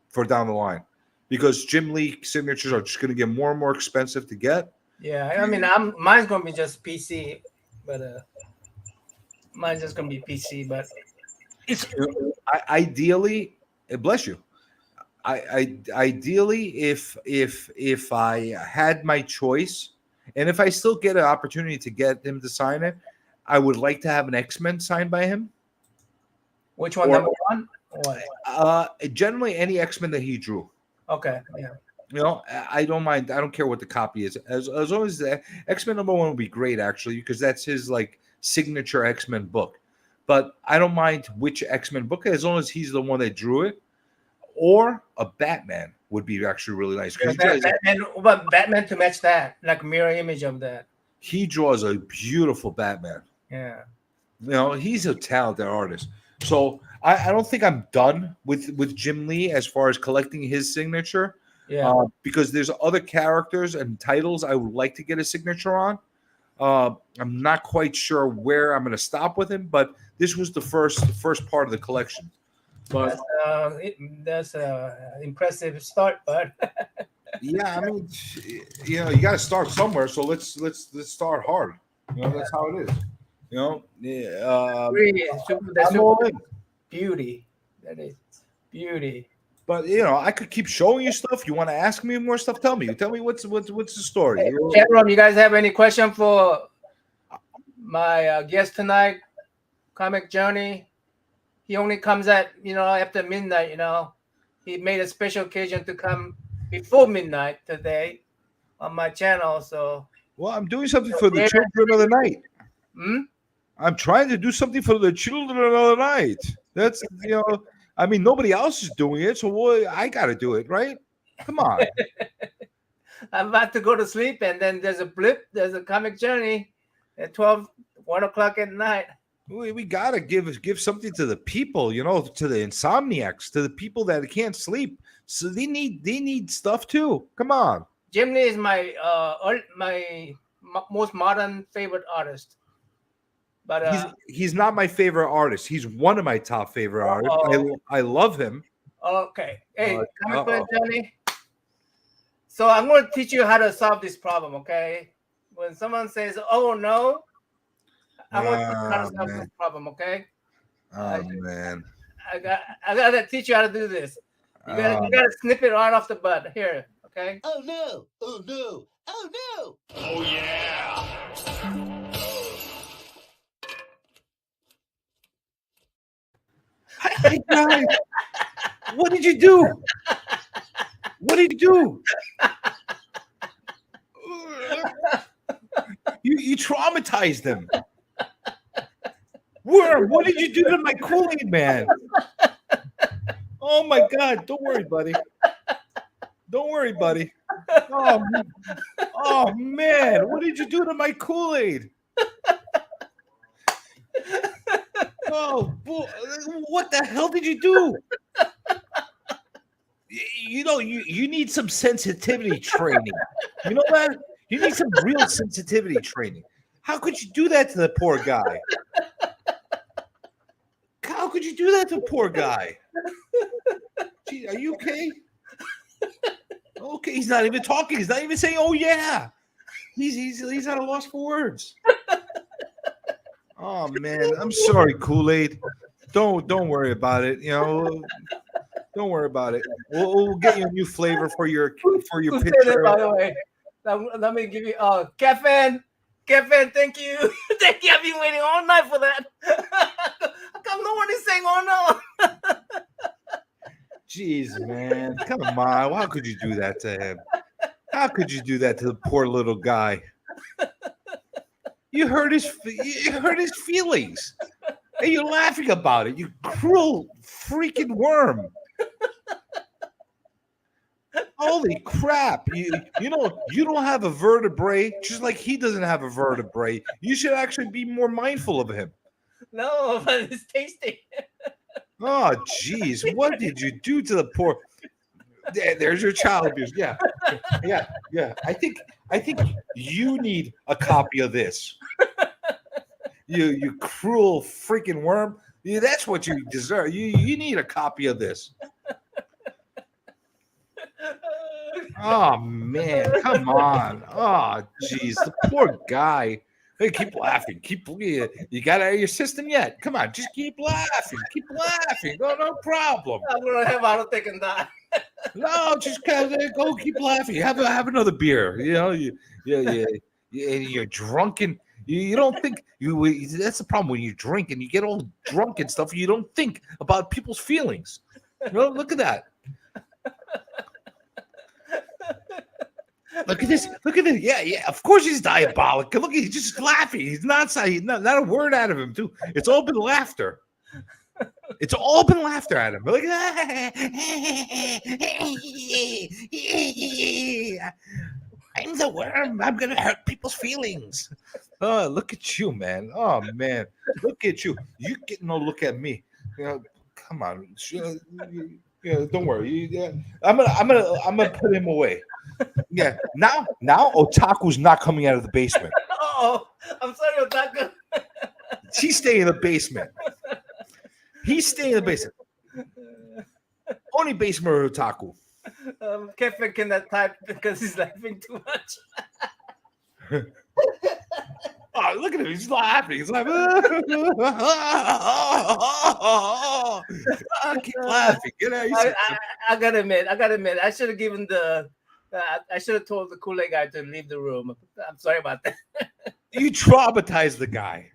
for down the line because Jim Lee signatures are just going to get more and more expensive to get. Yeah. I mean, mine's going to be just PC, but mine's just going to be PC, but it's ideally, bless you. I ideally, if I had my choice, and if I still get an opportunity to get him to sign it, I would like to have an X-Men signed by him. Which one? Number one? What? Generally, any X-Men that he drew. Okay. Yeah. You know, I don't mind. I don't care what the copy is, as long as the X-Men number one would be great, actually, because that's his like signature X-Men book. But I don't mind which X-Men book, as long as he's the one that drew it. Or a Batman would be actually really nice. Batman to match that, like mirror image of that. He draws a beautiful Batman. Yeah. You know, he's a talented artist. So I don't think I'm done with Jim Lee as far as collecting his signature. Yeah. Because there's other characters and titles I would like to get a signature on. I'm not quite sure where I'm going to stop with him, but this was the first part of the collection. But that's impressive start, bud. Yeah, I mean, you know, you got to start somewhere. So let's start hard. You know, that's how it is. You know, that's beauty. That is beauty. But you know, I could keep showing you stuff. You want to ask me more stuff? Tell me what's the story. Hey, chat room, you guys have any question for my guest tonight? Comic Journey. He only comes at after midnight. You know, he made a special occasion to come before midnight today on my channel. So, well, I'm doing something for the children of the night. I'm trying to do something for the children of the night. That's I mean, nobody else is doing it, so I got to do it, right? Come on. I'm about to go to sleep, and then there's a blip. There's a Comic Journey at 1 o'clock at night. We gotta give something to the people, to the insomniacs, to the people that can't sleep. So they need stuff too. Come on. Jim Lee is my most modern favorite artist. But he's not my favorite artist. He's one of my top favorite artists. I love him. Okay. Hey, Comic Book Journey. So I'm going to teach you how to solve this problem. Okay. When someone says, "Oh no," I want to how to solve this problem, okay? Oh man. I gotta teach you how to do this. You gotta snip it right off the butt. Here, okay? Oh no! Oh no! Oh no! Oh yeah! Hey guys, what did you do? What did you do? You traumatized them. Worm, what did you do to my Kool-Aid man? Oh my God! Don't worry, buddy. Don't worry, buddy. Oh man, what did you do to my Kool-Aid? Oh, boy, what the hell did you do? You need some sensitivity training. You know that? You need some real sensitivity training. How could you do that to the poor guy? How could you do that to the poor guy? Gee, are you okay? Okay, he's not even talking. He's not even saying, "Oh yeah." He's at a loss for words. Oh man, I'm sorry, Kool-Aid. Don't worry about it. Don't worry about it. We'll get you a new flavor for your picture. By the way, let me give you caffeine. Caffeine, thank you. Thank you. I've been waiting all night for that. How come no one is saying "oh no"? Jeez, man. Come on. How could you do that to him? How could you do that to the poor little guy? You hurt his feelings. And you're laughing about it. You cruel freaking worm. Holy crap. You know, you don't have a vertebrae, just like he doesn't have a vertebrae. You should actually be more mindful of him. No, but it's tasty. Oh, geez. What did you do to the poor? There's your child abuse. Yeah. I think you need a copy of this. You cruel freaking worm. Yeah, that's what you deserve. You need a copy of this. Oh man, come on. Oh jeez, the poor guy. Hey, keep laughing. You got it out of your system yet? Come on, just keep laughing. Keep laughing. No problem. I'm gonna have auto take and die. No, just go keep laughing. Have another beer. You know, you're drunken. You don't think that's the problem when you drink and you get all drunk and stuff. You don't think about people's feelings. You know, look at that. Look at this. Yeah. Of course he's diabolic. Look, he's just laughing. He's not a word out of him, too. It's all been laughter. It's all been laughter at him. Look at that. I'm the worm. I'm gonna hurt people's feelings. Oh, look at you, man. Oh man, look at you. You get no look at me. You know, come on. Don't worry. I'm gonna put him away. Yeah. Now Otaku's not coming out of the basement. Oh, I'm sorry, Otaku. She's staying in the basement. He's staying in the basement. Only basement or Otaku. Kevin cannot type because he's laughing too much. Oh, look at him. He's laughing. He's like, keep laughing. Get out. I gotta admit, I should have given I should have told the Kool-Aid guy to leave the room. I'm sorry about that. You traumatized the guy.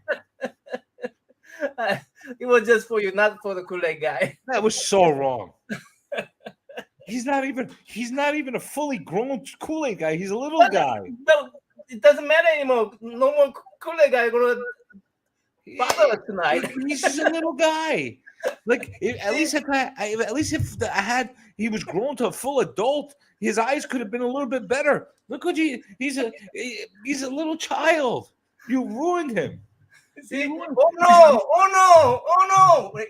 It was just for you, not for the Kool-Aid guy. That was so wrong. He's not even a fully grown Kool-Aid guy. He's a little guy. No, it doesn't matter anymore. No more Kool-Aid guy gonna bother us tonight. He's just a little guy. Like at least if he was grown to a full adult, his eyes could have been a little bit better. Look what he's a little child. You ruined him. See? Oh no! Wait.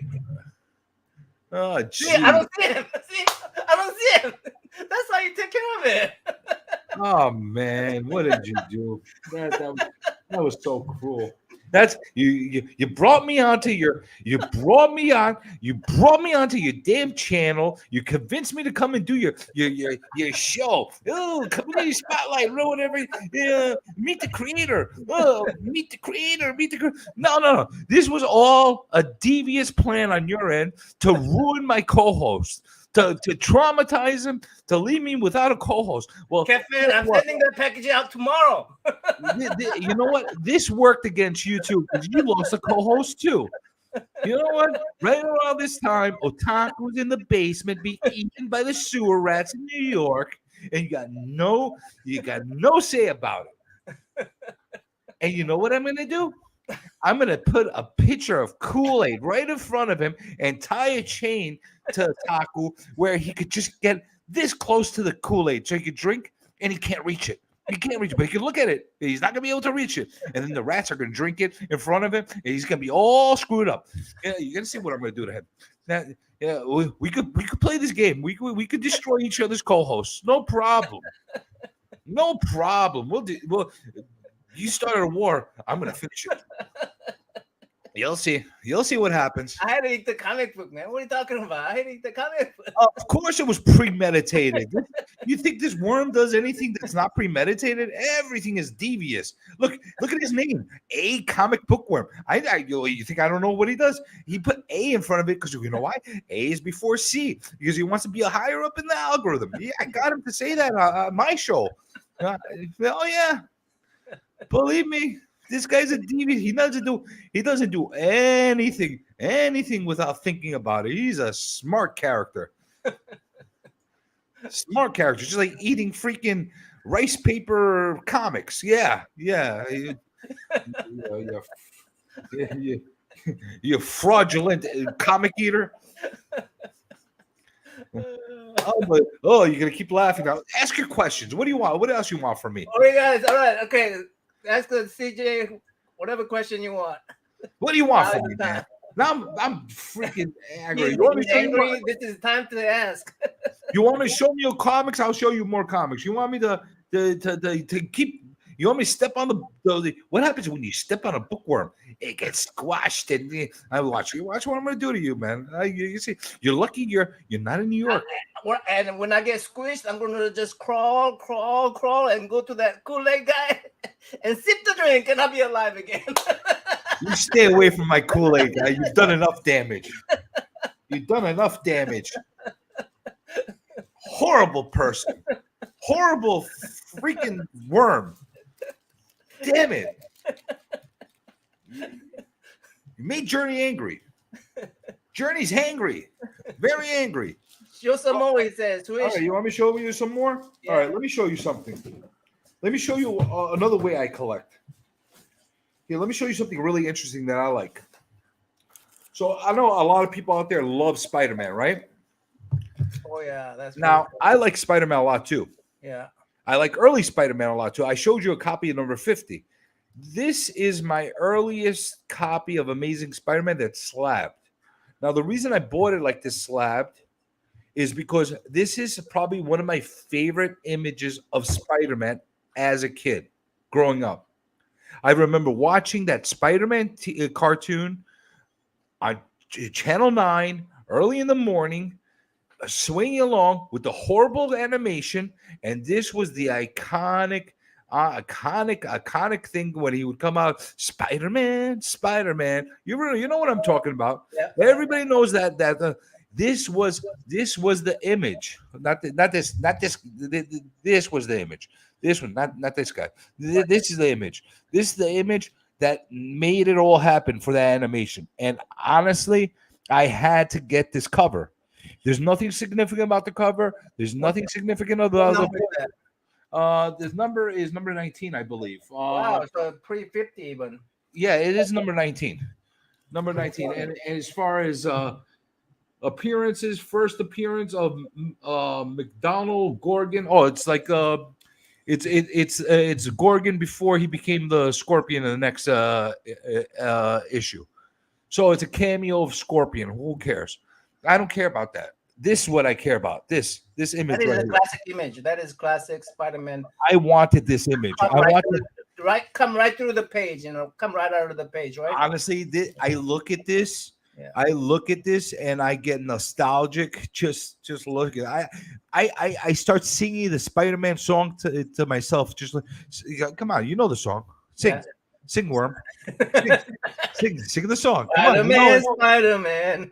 Oh, geez. See, I don't see him. I don't see him. That's how you take care of it. Oh man, what did you do? That was so cruel. That's you brought me onto your damn channel. You convinced me to come and do your show. Oh, come in your spotlight, ruin every meet the creator. Oh, meet the creator. No. This was all a devious plan on your end to ruin my co-host. To traumatize him, to leave me without a co-host. Well, Kevin, I'm sending that package out tomorrow. You know what? This worked against you too, because you lost a co-host too. You know what? Right around this time, Otaku was in the basement being eaten by the sewer rats in New York, and you got no say about it. And you know what I'm gonna do? I'm going to put a picture of Kool-Aid right in front of him and tie a chain to Taku where he could just get this close to the Kool-Aid so he could drink and he can't reach it. He can't reach it, but he can look at it. He's not going to be able to reach it. And then the rats are going to drink it in front of him and he's going to be all screwed up. Yeah, you're going to see what I'm going to do to him. Now, yeah, we could play this game. We could destroy each other's co-hosts. No problem. No problem. We'll you started a war. I'm gonna finish it. You'll see. You'll see what happens. I had to eat the comic book, man. What are you talking about? I had to eat the comic book. Of course, it was premeditated. You think this worm does anything that's not premeditated? Everything is devious. Look at his name, A Comic Bookworm. You think I don't know what he does? He put A in front of it because you know why? A is before C because he wants to be higher up in the algorithm. Yeah, I got him to say that on my show. Oh yeah. Believe me, this guy's a deviant. He doesn't do anything without thinking about it. He's a smart character. Smart characters, just like eating freaking rice paper comics. Yeah. You fraudulent comic eater. You're gonna keep laughing now. Ask your questions. What do you want? What else you want from me? All right, guys. All right. Okay. Ask the CJ whatever question you want. What do you want Now from is me, the time. man? Now I'm freaking angry. He's, You want me he's to show you more- angry. This is time to ask. You want me to show you comics? I'll show you more comics. You want me to keep? You want me to step on the? What happens when you step on a bookworm? It gets squashed, and I watch you. Watch what I'm going to do to you, man. You see, you're lucky you're not in New York. And when I get squished, I'm going to just crawl, and go to that Kool-Aid guy and sip the drink, and I'll be alive again. You stay away from my Kool-Aid guy. You've done enough damage. You've done enough damage. Horrible person. Horrible freaking worm. Damn it. You made Journey angry. Journey's hangry. Very angry. Show some more, he says. All right, you want me to show you some more? Yeah. All right, let me show you something. Let me show you another way I collect. Here, let me show you something really interesting that I like. So I know a lot of people out there love Spider-Man, right? Oh, yeah. That's Now, cool. I like Spider-Man a lot too. Yeah. I like early Spider-Man a lot too. I showed you a copy of number 50. This is my earliest copy of Amazing Spider-Man that's slabbed. Now, the reason I bought it like this slabbed is because this is probably one of my favorite images of Spider-Man as a kid growing up. I remember watching that Spider-Man cartoon on Channel 9 early in the morning, swinging along with the horrible animation, and this was the iconic thing when he would come out, Spider-Man. You know what I'm talking about. Yeah. Everybody knows that this was the image. This was the image. This one, not this guy. This is the image. This is the image that made it all happen for that animation. And honestly, I had to get this cover. There's nothing significant about the cover. There's nothing significant about this number is number 19, I believe. Wow, so pre-50 even. Yeah, it is number 19. Number 19. And as far as appearances, first appearance of McDonald Gorgon. Oh, it's like it's Gorgon before he became the Scorpion in the next issue. So it's a cameo of Scorpion. Who cares? I don't care about that. This is what I care about. This image. That is right a here. classic image. That is classic Spider-Man. I wanted this image. Come right through the page. Come right out of the page. Right. Honestly, I look at this. Yeah. I look at this and I get nostalgic. Just look at I start singing the Spider-Man song to myself. Just like, come on, you know the song. Sing, Yeah. sing, worm. Sing the song. Come Spider-Man, on, Spider-Man.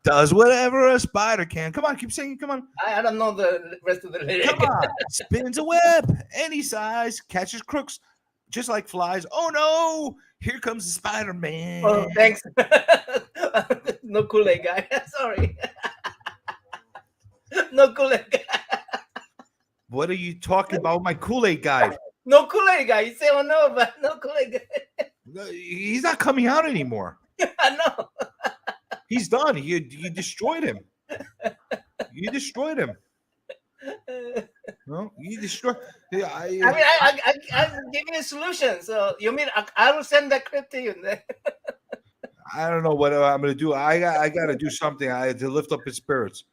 does whatever a spider can. Come on, keep singing. Come on. I don't know the rest of the lyric. Come on. Spins a web any size, catches crooks just like flies. Oh no, here comes the Spider-Man. Oh, thanks. No Kool-Aid guy. Sorry. No Kool-Aid guy. What are you talking about, my Kool-Aid guy? No Kool-Aid guy. You say, oh no, but no Kool-Aid guy. He's not coming out anymore. I know. He's done. You destroyed him. You destroyed him. No, you destroyed. I mean, I give you a solution. So you mean I will send that clip to you? I don't know what I'm gonna do. I got to do something. I had to lift up his spirits.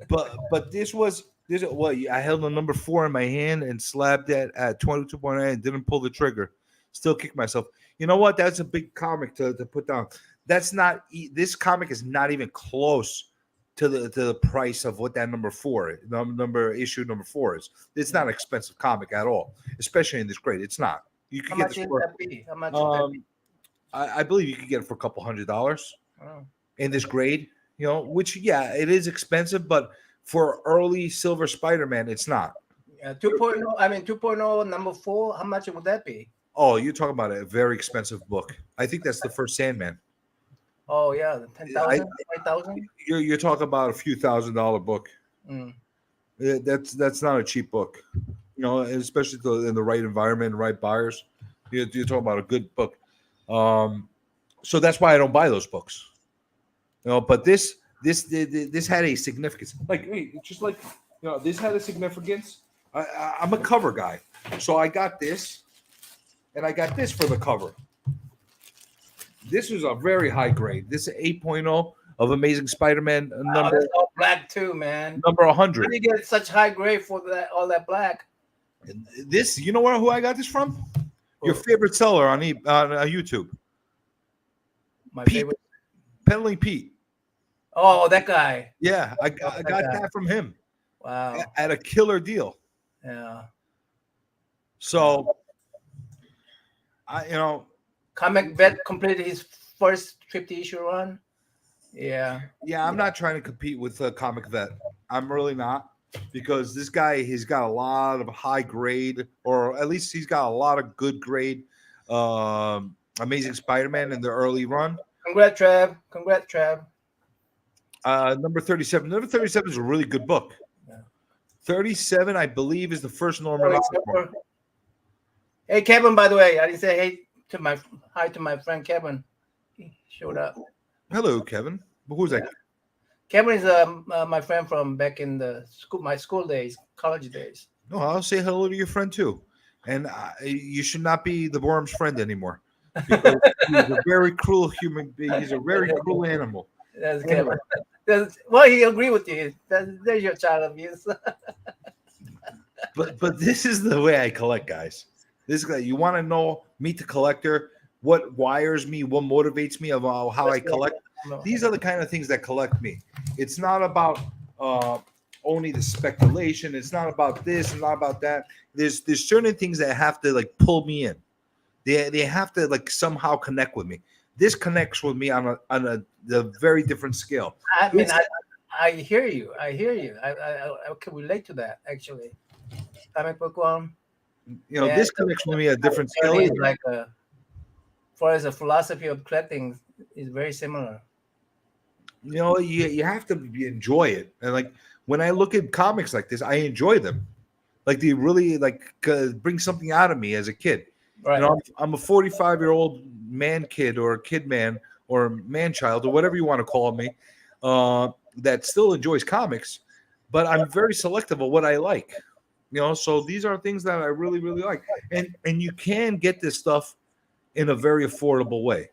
But this was what I held the number 4 in my hand and slapped that at 22.9 and didn't pull the trigger. Still kicked myself. You know what? That's a big comic to put down. That's not. This comic is not even close to the price of what that number 4 issue number 4 is. It's not an expensive comic at all, especially in this grade. It's not. You can How get much this is for. that be? How much is that be? I believe you could get it for $200 Oh. in this grade. You know, which it is expensive, but for early Silver Spider-Man, it's not. Yeah, 2.0. I mean, 2.0 number 4. How much would that be? Oh, you're talking about a very expensive book. I think that's the first Sandman. Oh yeah, the 10,000, 5,000. You're talking about a few $1,000 book. Mm. That's not a cheap book, especially in the right environment, right buyers. You're talking about a good book. So that's why I don't buy those books. But this had a significance. Like, hey, it's just like this had a significance. I'm a cover guy, so I got this, and I got this for the cover. This was a very high grade. This is 8.0 of Amazing Spider-Man number. That's all black too, man. Number 100. How do you get such high grade for that? All that black. This, who I got this from? Your favorite seller on YouTube. My Pete, favorite. Peddling Pete. Oh, that guy. Yeah, I got that from him. Wow. At a killer deal. Yeah. So, Comic Vet completed his first 50 issue run. Yeah. Yeah, I'm not trying to compete with Comic Vet. I'm really not, because this guy, he's got a lot of high grade, or at least he's got a lot of good grade Amazing Spider-Man in the early run. Congrats, Trav. Number 37. Number 37 is a really good book. Yeah. 37, I believe, is the first Norman Osborn. Hey, Kevin, by the way, I didn't say hi to my friend Kevin. He showed up. Hello, Kevin. Who's that? Kevin is my friend from back in my school days, college days. No, I'll say hello to your friend too. And you should not be the worm's friend anymore, because he's a very cruel human being. He's a very cruel animal. That's Kevin. Well, he agreed with you. There's your child abuse. But this is the way I collect, guys. This guy, you want to know, meet the collector, what wires me, what motivates me about how I collect. These are the kind of things that collect me. It's not about only the speculation. It's not about this. It's not about that. There's certain things that have to like pull me in. They have to like somehow connect with me. This connects with me on a very different scale. I mean, I hear you. I can relate to that actually. Comic book one. This connects with me at a different scale. Like as far as the philosophy of collecting is very similar. You have to enjoy it, and like when I look at comics like this, I enjoy them. Like they really bring something out of me as a kid. Right. I'm a 45-year-old man kid or kid man or man child or whatever you want to call me, that still enjoys comics, but I'm very selective of what I like. So these are things that I really, really like. And you can get this stuff in a very affordable way.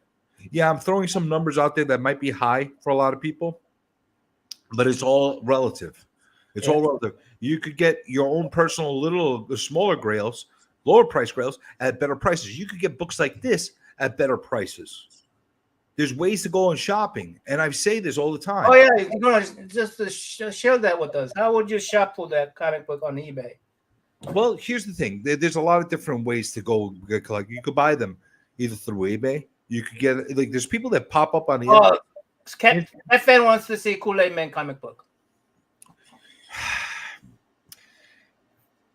Yeah, I'm throwing some numbers out there that might be high for a lot of people, but it's all relative. It's all relative. You could get your own personal the smaller grails, lower price grails at better prices. You could get books like this at better prices. There's ways to go on shopping, and I say this all the time. Oh yeah, just to share that with us. How would you shop for that comic book on eBay? Well, here's the thing. There's a lot of different ways to go collect. You could buy them either through eBay. You could get there's people that pop up on the internet. My fan wants to see Kool-Aid Man comic book.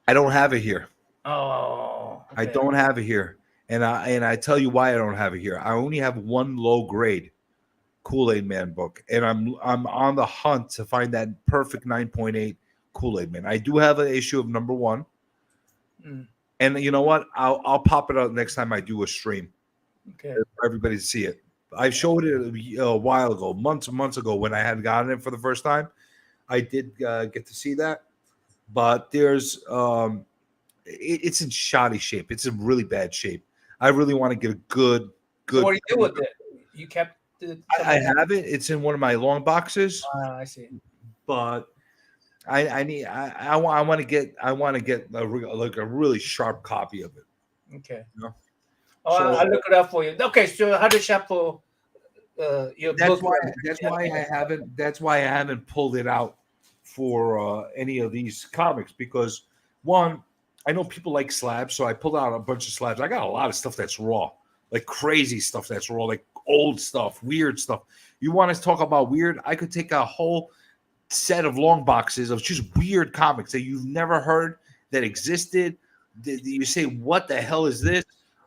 I don't have it here. Oh, okay. I don't have it here, and I tell you why I don't have it here. I only have one low grade Kool-Aid Man book, and I'm on the hunt to find that perfect 9.8 Kool-Aid Man. I do have an issue of number 1, and you know what? I'll pop it out next time I do a stream. Okay, for everybody to see it. I showed it a while ago, months ago, when I had gotten it for the first time. I did get to see that, but there's it's in shoddy shape. It's in really bad shape. I really want to get a good. So what do you do with it? You kept it? I have it. It's in one of my long boxes. I see. But I want to get a really sharp copy of it. Okay. So, I'll look it up for you. Okay, so how to shop for your book? That's why I haven't pulled it out for any of these comics, because one, I know people like slabs, so I pulled out a bunch of slabs. I got a lot of stuff that's raw, like crazy stuff that's raw, like old stuff, weird stuff. You want to talk about weird? I could take a whole set of long boxes of just weird comics that you've never heard that existed. You say, what the hell is this?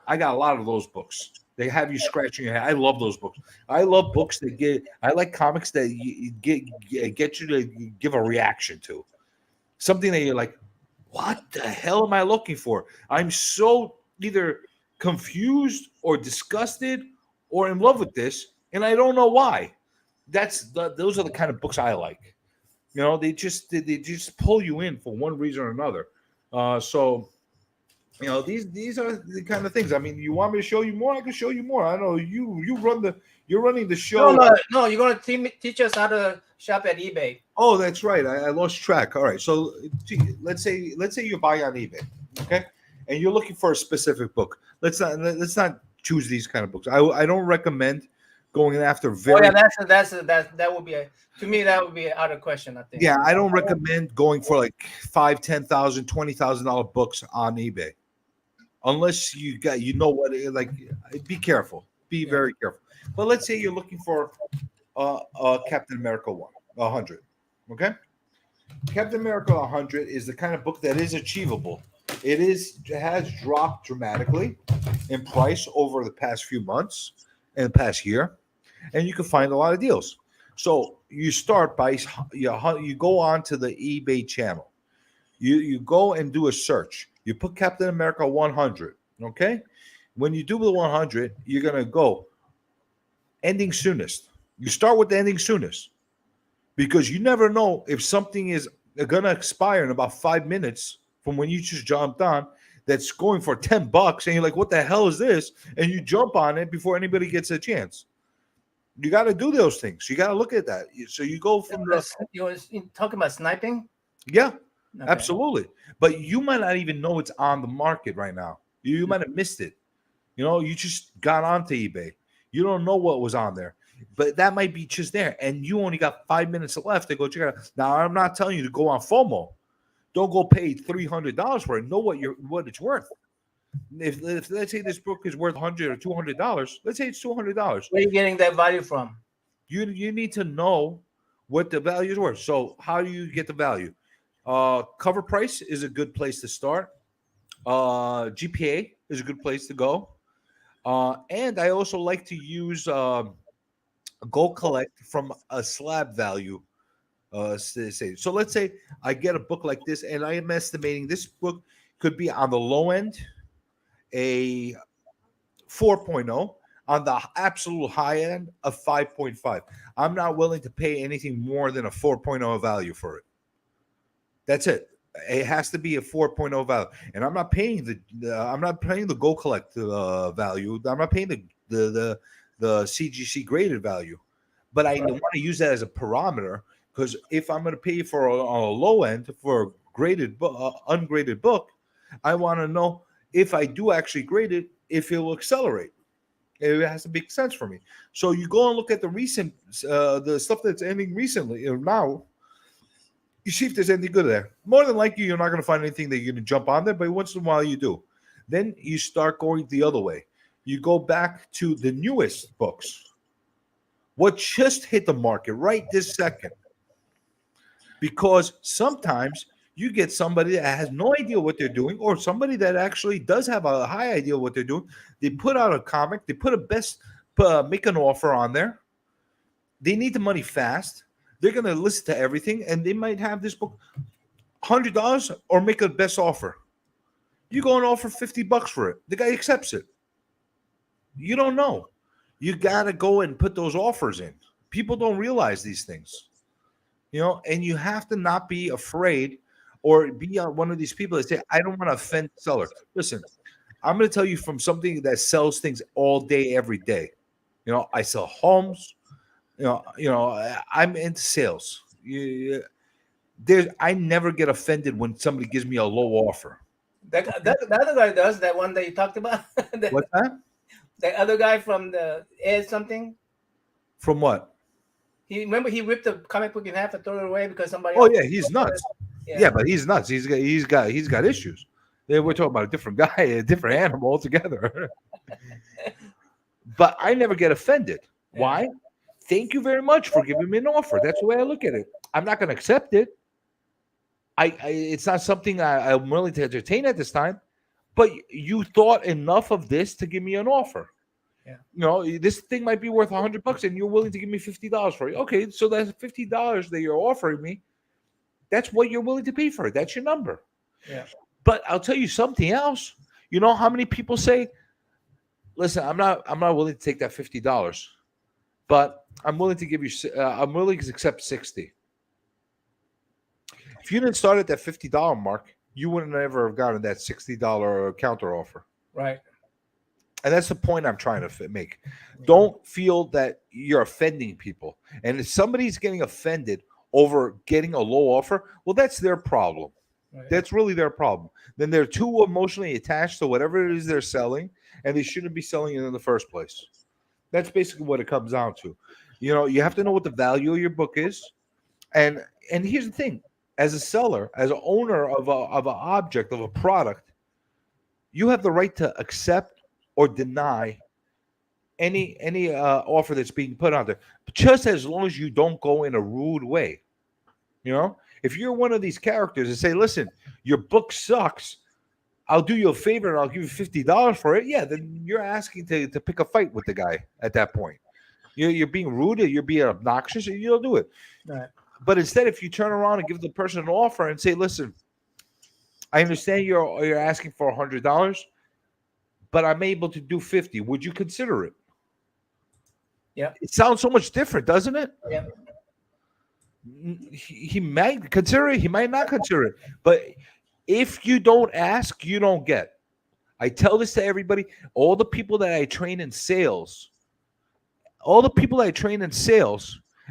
I got a lot of those books. They have you scratching your head. I love those books. I love books that get. I like comics that get you to give a reaction to something that you're like, what the hell am I looking for? I'm so either confused or disgusted or in love with this, and I don't know why. Those are the kind of books I like. You know, they just pull you in for one reason or another. So you know, these are the kind of things. I mean, you want me to show you more? I can show you more. I know you're running the show. No. You're gonna teach us how to shop at eBay. Oh, that's right. I lost track. All right. So let's say you buy on eBay, okay, and you're looking for a specific book. Let's not choose these kind of books. I don't recommend going after very. Oh yeah, that would be to me that would be out of question. I think. Yeah, I don't recommend going for like $5,000, $10,000, $20,000 books on eBay, unless you know what. Like, be careful. Be very careful. But let's say you're looking for Captain America 100. Okay, Captain America 100 is the kind of book that is achievable. It has dropped dramatically in price over the past few months and the past year, and you can find a lot of deals. So you start by you go on to the eBay channel. You go and do a search. You put Captain America 100. Okay, when you do the 100, you're gonna go ending soonest. You start with the ending soonest, because you never know if something is going to expire in about 5 minutes from when you just jumped on that's going for $10 and you're like, what the hell is this? And you jump on it before anybody gets a chance. You got to do those things. You got to look at that. So you go from you're talking about sniping? Yeah, okay. Absolutely. But you might not even know it's on the market right now. You might have missed it. You know, you just got onto eBay. You don't know what was on there. But that might be just there, and you only got 5 minutes left to go check it out. Now, I'm not telling you to go on FOMO. Don't go pay $300 for it. Know what it's worth. If let's say this book is worth $100 or $200, let's say it's $200. Where are you getting that value from? You need to know what the value is worth. So how do you get the value? Cover price is a good place to start. GPA is a good place to go. And I also like to use go collect from a slab value. So let's say I get a book like this, and I am estimating this book could be on the low end a 4.0, on the absolute high end a 5.5. I'm not willing to pay anything more than a 4.0 value for it. That's it. It has to be a 4.0 value, and I'm not paying the go collect value. I'm not paying the CGC graded value, but I want to use that as a parameter, because if I'm going to pay for a low end for a graded ungraded book, I want to know if I do actually grade it, if it will accelerate. It has to make sense for me. So you go and look at the recent the stuff that's ending recently now. You see if there's anything good there. More than likely, you're not going to find anything that you're going to jump on there, but once in a while you do. Then you start going the other way. You go back to the newest books. What just hit the market right this second. Because sometimes you get somebody that has no idea what they're doing, or somebody that actually does have a high idea what they're doing. They put out a comic. They make an offer on there. They need the money fast. They're going to listen to everything, and they might have this book $100 or make a best offer. You go and offer $50 for it. The guy accepts it. You don't know. You got to go and put those offers in. People don't realize these things, you know, and you have to not be afraid or be one of these people that say, I don't want to offend the seller. Listen, I'm going to tell you from something that sells things all day, every day. You know, I sell homes. You know, I'm into sales. I never get offended when somebody gives me a low offer. That other guy does, that one that you talked about. What's that? The other guy from the Ed something. From what? He ripped the comic book in half and threw it away because somebody. Oh yeah, he's nuts. Yeah, but he's nuts. He's got issues. We're talking about a different guy, a different animal altogether. But I never get offended. Why? Thank you very much for giving me an offer. That's the way I look at it. I'm not going to accept it. It's not something I'm willing to entertain at this time. But you thought enough of this to give me an offer. Yeah. You know, this thing might be worth $100 and you're willing to give me $50 for it. Okay, so that's $50 that you're offering me. That's what you're willing to pay for it. That's your number. Yeah. But I'll tell you something else. You know how many people say, "Listen, I'm not willing to take that $50, but I'm willing to give you. I'm willing to accept 60." If you didn't start at that $50 mark, you wouldn't ever have gotten that $60 counter offer. Right. And that's the point I'm trying to make. Don't feel that you're offending people. And if somebody's getting offended over getting a low offer, well, that's their problem. Right. That's really their problem. Then they're too emotionally attached to whatever it is they're selling, and they shouldn't be selling it in the first place. That's basically what it comes down to. You know, you have to know what the value of your book is. And here's the thing. As a seller, as an owner of an object, of a product, you have the right to accept or deny any offer that's being put out there, just as long as you don't go in a rude way. You know, if you're one of these characters and say, "Listen, your book sucks. I'll do you a favor and I'll give you $50 for it," yeah, then you're asking to pick a fight with the guy at that point. You're being rude, you're being obnoxious, and you don't do it. Right. But instead, if you turn around and give the person an offer and say, "Listen, I understand you're asking for $100, but I'm able to do 50. Would you consider it?" Yeah. It sounds so much different, doesn't it? Yeah. He might consider it, he might not consider it. But if you don't ask, you don't get. I tell this to everybody, all the people that I train in sales,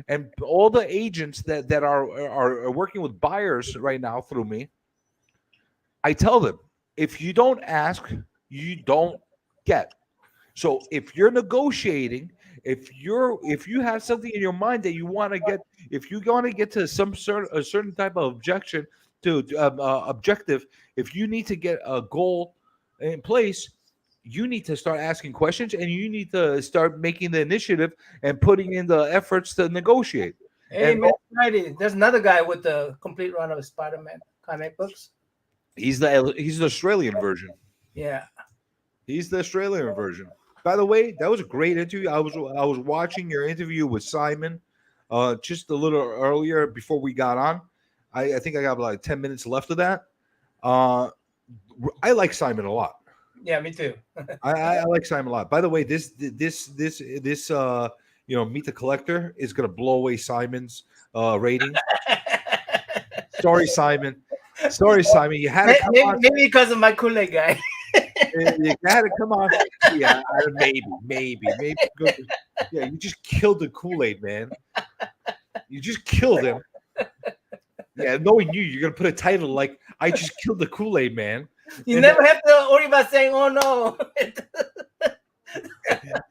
and all the agents that are working with buyers right now through me, I tell them, if you don't ask, you don't get. So if you're negotiating, if you have something in your mind that you want to get, if you want to get to a certain type of objective, if you need to get a goal in place, you need to start asking questions, and you need to start making the initiative and putting in the efforts to negotiate. Hey, And man, Friday, there's another guy with the complete run of Spiderman comic books. he's the Australian version. Yeah. He's the Australian version. By the way, that was a great interview. I was watching your interview with Simon just a little earlier before we got on. I think I got like 10 minutes left of that. I like Simon a lot. Yeah, me too. I like Simon a lot. By the way, this Meet the Collector is gonna blow away Simon's rating. Sorry, Simon. You had to come on. Maybe because of my Kool-Aid guy. You had to come on. Yeah, maybe. Good. Yeah, you just killed the Kool-Aid man. You just killed him. Yeah, knowing you're gonna put a title like "I just killed the Kool-Aid man." You never have to worry about saying, "Oh no."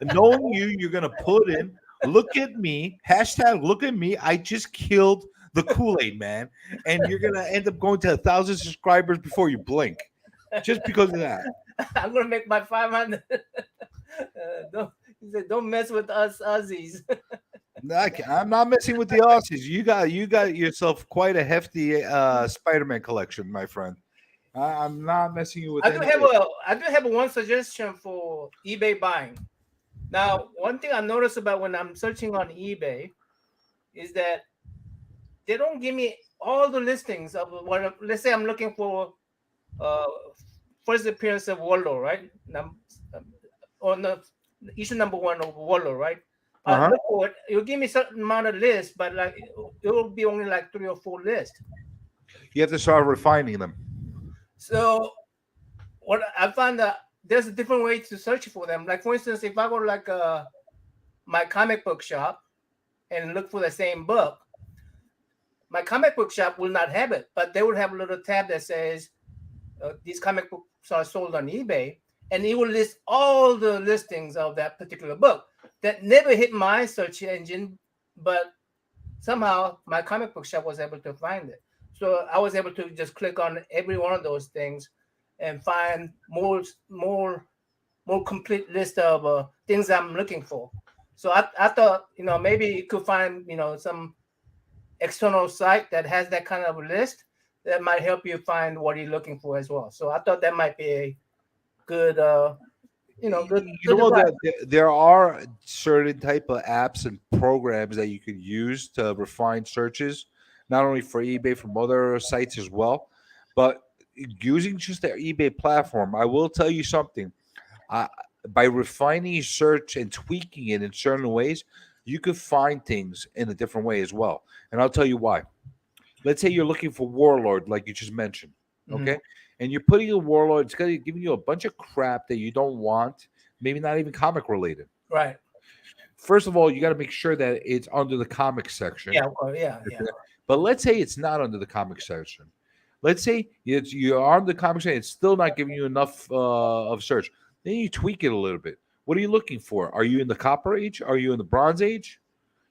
Knowing you're gonna put in "Look at me," hashtag "Look at me." I just killed the Kool-Aid man, and you're gonna end up going to 1,000 subscribers before you blink, just because of that. I'm gonna make my 500. Don't mess with us Aussies. I'm not messing with the Aussies. You got yourself quite a hefty Spider-Man collection, my friend. I'm not messing you with. I do have one suggestion for eBay buying. Now, one thing I noticed about when I'm searching on eBay is that they don't give me all the listings of what. Let's say I'm looking for first appearance of Wallow, right? Or the issue number 1 of Wallow, right? I look for it. It'll give me a certain amount of lists, but like it will be only like 3 or 4 lists. You have to start refining them. So what I found that there's a different way to search for them. Like for instance, if I go to like my comic book shop and look for the same book, my comic book shop will not have it, but they will have a little tab that says these comic books are sold on eBay, and it will list all the listings of that particular book that never hit my search engine, but somehow my comic book shop was able to find it. So I was able to just click on every one of those things and find more complete list of things I'm looking for. So I thought, maybe you could find, some external site that has that kind of a list that might help you find what you're looking for as well. So I thought that might be a good good. You Good know advice. that there are certain type of apps and programs that you can use to refine searches, not only for eBay, from other sites as well. But using just their eBay platform, I will tell you something. I, by refining your search and tweaking it in certain ways, you could find things in a different way as well. And I'll tell you why. Let's say you're looking for Warlord, like you just mentioned, Mhm. okay? And you're putting a Warlord, it's gonna giving you a bunch of crap that you don't want, maybe not even comic related. Right. First of all, you got to make sure that it's under the comic section. Yeah. Well, yeah. But let's say it's not under the comic section. Let's say you're on the comic section, it's still not giving you enough of search. Then you tweak it a little bit. What are you looking for? Are you in the Copper Age? Are you in the Bronze Age?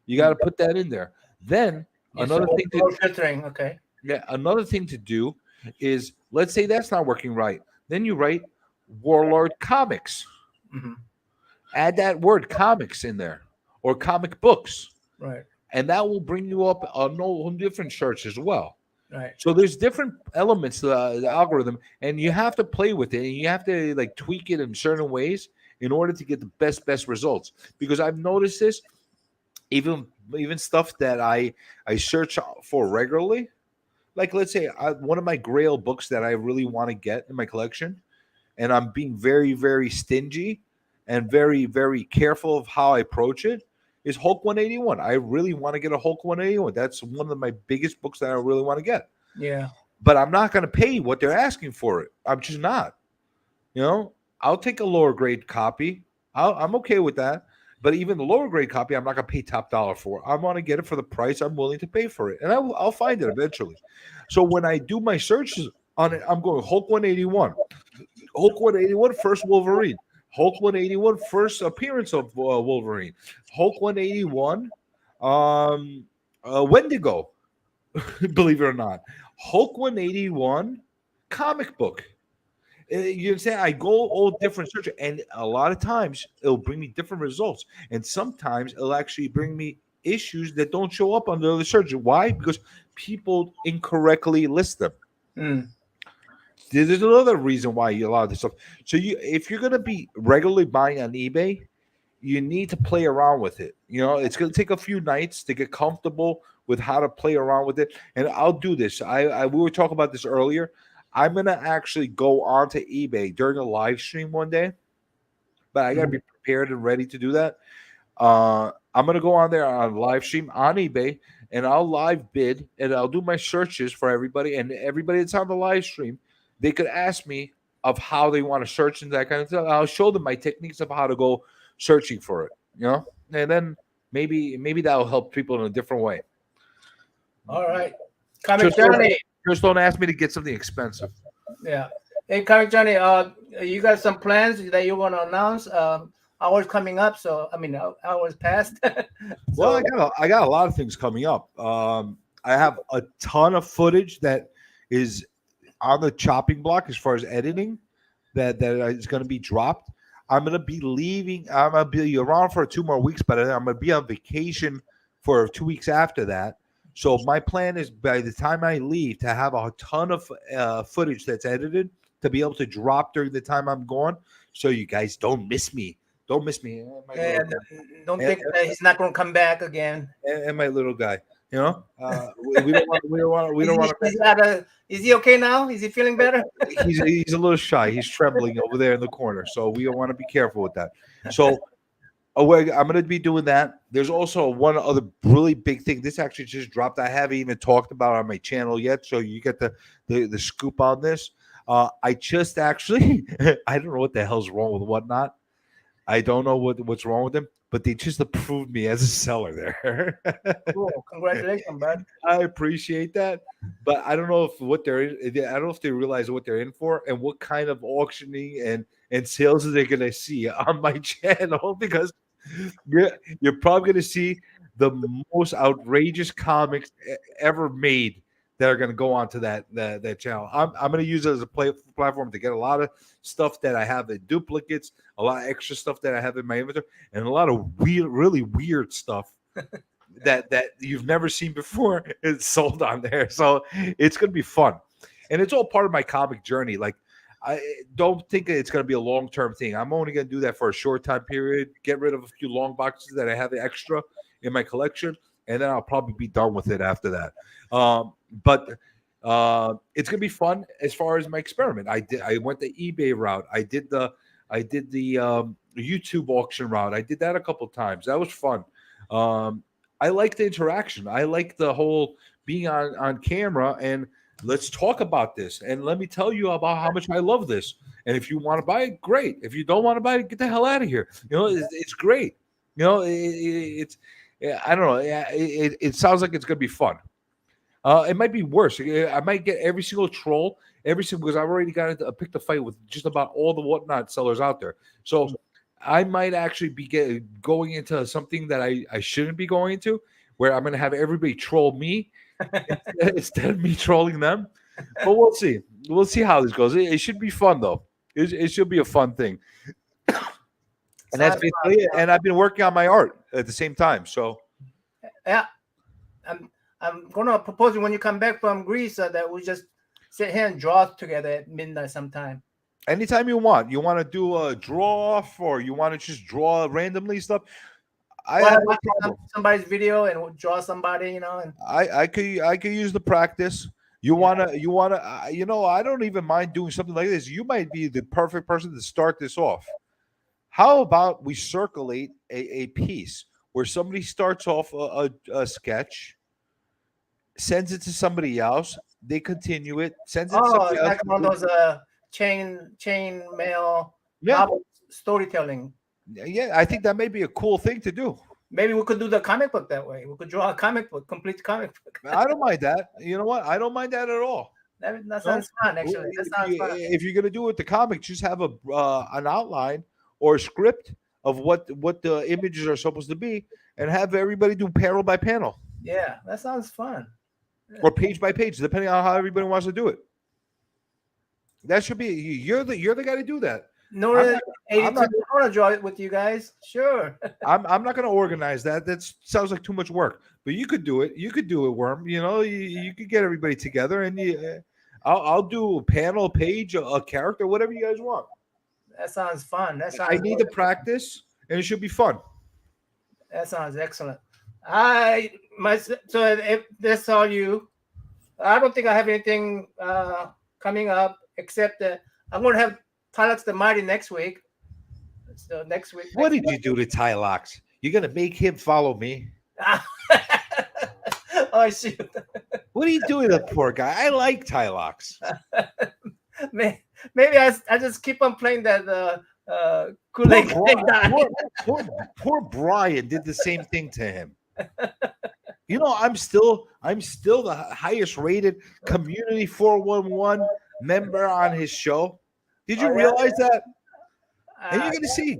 You got to put that in there. Then Yeah, another so thing to more filtering. Okay. yeah, another thing to do is, let's say that's not working right. Then you write Warlord Comics. Hmm. Add that word comics in there, or comic books, Right. and that will bring you up a no different search as well. Right. So there's different elements to the algorithm, and you have to play with it, and you have to like tweak it in certain ways in order to get the best results. Because I've noticed this, even stuff that I search for regularly. Like, let's say one of my Grail books that I really want to get in my collection, and I'm being very, very stingy and very, very careful of how I approach it, is Hulk 181. I really want to get a Hulk 181. That's one of my biggest books that I really want to get. Yeah. But I'm not going to pay what they're asking for it. I'm just not. I'll take a lower grade copy. I'm okay with that. But even the lower grade copy, I'm not going to pay top dollar for. I want to get it for the price I'm willing to pay for it. And I'll find it eventually. So when I do my searches on it, I'm going Hulk 181. Hulk 181 first Wolverine. Hulk 181 first appearance of Wolverine. Hulk 181 Wendigo. Believe it or not. Hulk 181 comic book. You understand? I go all different search, and a lot of times it'll bring me different results, and sometimes it'll actually bring me issues that don't show up on the other search. Why? Because people incorrectly list them. Mm. There's another reason why you allow this stuff. So if you're gonna be regularly buying on eBay, you need to play around with it. It's gonna take a few nights to get comfortable with how to play around with it. And I'll do this. We were talking about this earlier. I'm gonna actually go onto eBay during a live stream one day, but I gotta be prepared and ready to do that. I'm gonna go on there on live stream on eBay, and I'll live bid, and I'll do my searches for everybody. And everybody that's on the live stream, they could ask me of how they want to search and that kind of stuff. I'll show them my techniques of how to go searching for it. And then maybe that'll help people in a different way. All right. Comic Johnny. Just don't ask me to get something expensive. Yeah. Hey, Comic Johnny, you got some plans that you want to announce? Hours coming up, so hours passed. Well, I got a lot of things coming up. I have a ton of footage that is on the chopping block as far as editing that is going to be dropped. I'm going to be leaving. I'm going to be around for 2 more weeks, but I'm going to be on vacation for 2 weeks after that. So my plan is by the time I leave to have a ton of footage that's edited to be able to drop during the time I'm gone. So you guys don't miss me. Don't miss me. Don't think that he's not going to come back again. And my little guy, we don't want to. Is he okay now? Is he feeling better? He's a little shy. He's trembling over there in the corner. So we want to be careful with that. So I'm going to be doing that. There's also one other really big thing. This actually just dropped. I haven't even talked about it on my channel yet. So you get the scoop on this. I just actually, I don't know what the hell's wrong with Whatnot. I don't know what's wrong with them, but they just approved me as a seller there. Cool. Congratulations, bud. I appreciate that, but I don't know if I don't know if they realize what they're in for and what kind of auctioning and sales they're gonna see on my channel, because you're probably gonna see the most outrageous comics ever made that are going to go onto that channel. I'm going to use it as a platform to get a lot of stuff that I have in duplicates, a lot of extra stuff that I have in my inventory, and a lot of really weird stuff that you've never seen before. It's sold on there, so it's going to be fun, and it's all part of my comic journey. Like I don't think it's going to be a long-term thing. I'm only going to do that for a short time period, get rid of a few long boxes that I have extra in my collection, and then I'll probably be done with it after that. But it's going to be fun as far as my experiment. I went the eBay route. I did the YouTube auction route. I did that a couple times. That was fun. I like the interaction. I like the whole being on camera and let's talk about this. And let me tell you about how much I love this. And if you want to buy it, great. If you don't want to buy it, get the hell out of here. It's great. It's I don't know. It sounds like it's going to be fun. It might be worse. I might get every single troll, because I've already picked a fight with just about all the whatnot sellers out there. So I might actually be going into something that I shouldn't be going into, where I'm going to have everybody troll me instead of me trolling them. But we'll see. We'll see how this goes. It should be fun, though. It should be a fun thing. And that's basically it. And I've been working on my art at the same time. So yeah, I'm gonna propose when you come back from Greece that we just sit here and draw together at midnight sometime. Anytime you want. You want to do a draw off, or you want to just draw randomly stuff. I have no problem. Somebody's video and we'll draw somebody, And I could use the practice. You wanna I don't even mind doing something like this. You might be the perfect person to start this off. How about we circulate a piece where somebody starts off a sketch, sends it to somebody else, they continue it, sends it to somebody else. Like one of those chain mail storytelling. Yeah, I think that may be a cool thing to do. Maybe we could do the comic book that way. We could draw a comic book, complete comic book. I don't mind that. You know what? I don't mind that at all. That sounds fun, actually. That sounds fun. If you're going to do it with the comic, just have an outline or a script of what the images are supposed to be, and have everybody do panel by panel. Yeah, that sounds fun. Or page by page, depending on how everybody wants to do it. That should be you're the guy to do that. No, I want to draw it with you guys. Sure. I'm not going to organize that. That sounds like too much work. But you could do it. You could do it, Worm. You could get everybody together, and I'll do a panel, page, a character, whatever you guys want. That sounds fun. I need to practice, and it should be fun. That sounds excellent. So if that's all you, I don't think I have anything coming up except that I'm going to have Tylox the Mighty next week. So next week. What did you do to Tylox? You're going to make him follow me? Oh, shoot. What are you doing to the poor guy? I like Tylox. Maybe I just keep on playing that Kool-Aid. Poor Brian did the same thing to him. I'm still the highest rated Community 411 member on his show. Did you realize that? And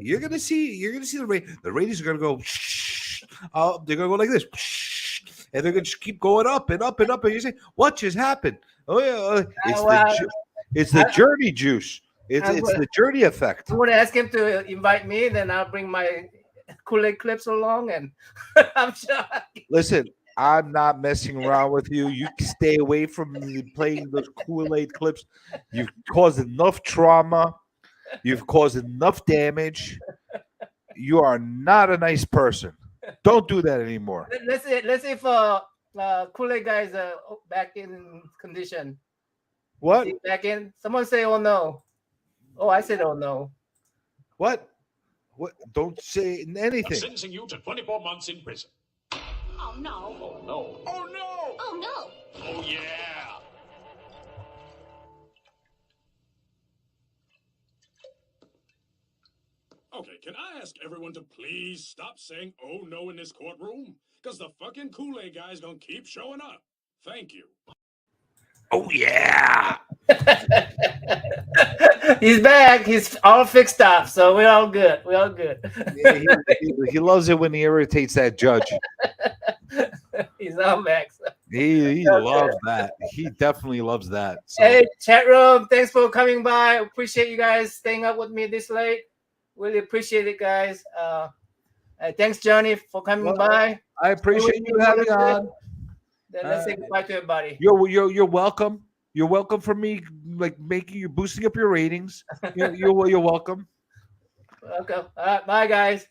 you're gonna see the ratings. The ratings are gonna go. They're gonna go like this, and they're gonna just keep going up and up and up. And you say, "What just happened?" Oh yeah, it's the journey juice. It's the journey effect. I'm gonna ask him to invite me, then I'll bring my Kool-Aid clips along, and I'm sure. Listen, I'm not messing around with you. You can stay away from me playing those Kool-Aid clips. You've caused enough trauma. You've caused enough damage. You are not a nice person. Don't do that anymore. Let's see if Kool-Aid guy is back in condition. What? Back in? Someone say, "Oh no." Oh, I said, "Oh no." What? What? Don't say anything. I'm sentencing you to 24 months in prison. Oh no. Oh no. Oh no. Oh no. Oh yeah. Okay, can I ask everyone to please stop saying "oh no" in this courtroom? Because the fucking Kool-Aid guy's gonna keep showing up. Thank you. Oh yeah. He's back. He's all fixed up, so we're all good. We're all good. Yeah, he loves it when he irritates that judge. He's all back. So. He loves that. He definitely loves that. So. Hey, chat room, thanks for coming by. Appreciate you guys staying up with me this late. Really appreciate it, guys. Thanks, Johnny, for coming by. I appreciate you having on. Then let's say goodbye to everybody. You're welcome. You're welcome for me like you're boosting up your ratings. You're welcome. Okay. All right. Bye, guys.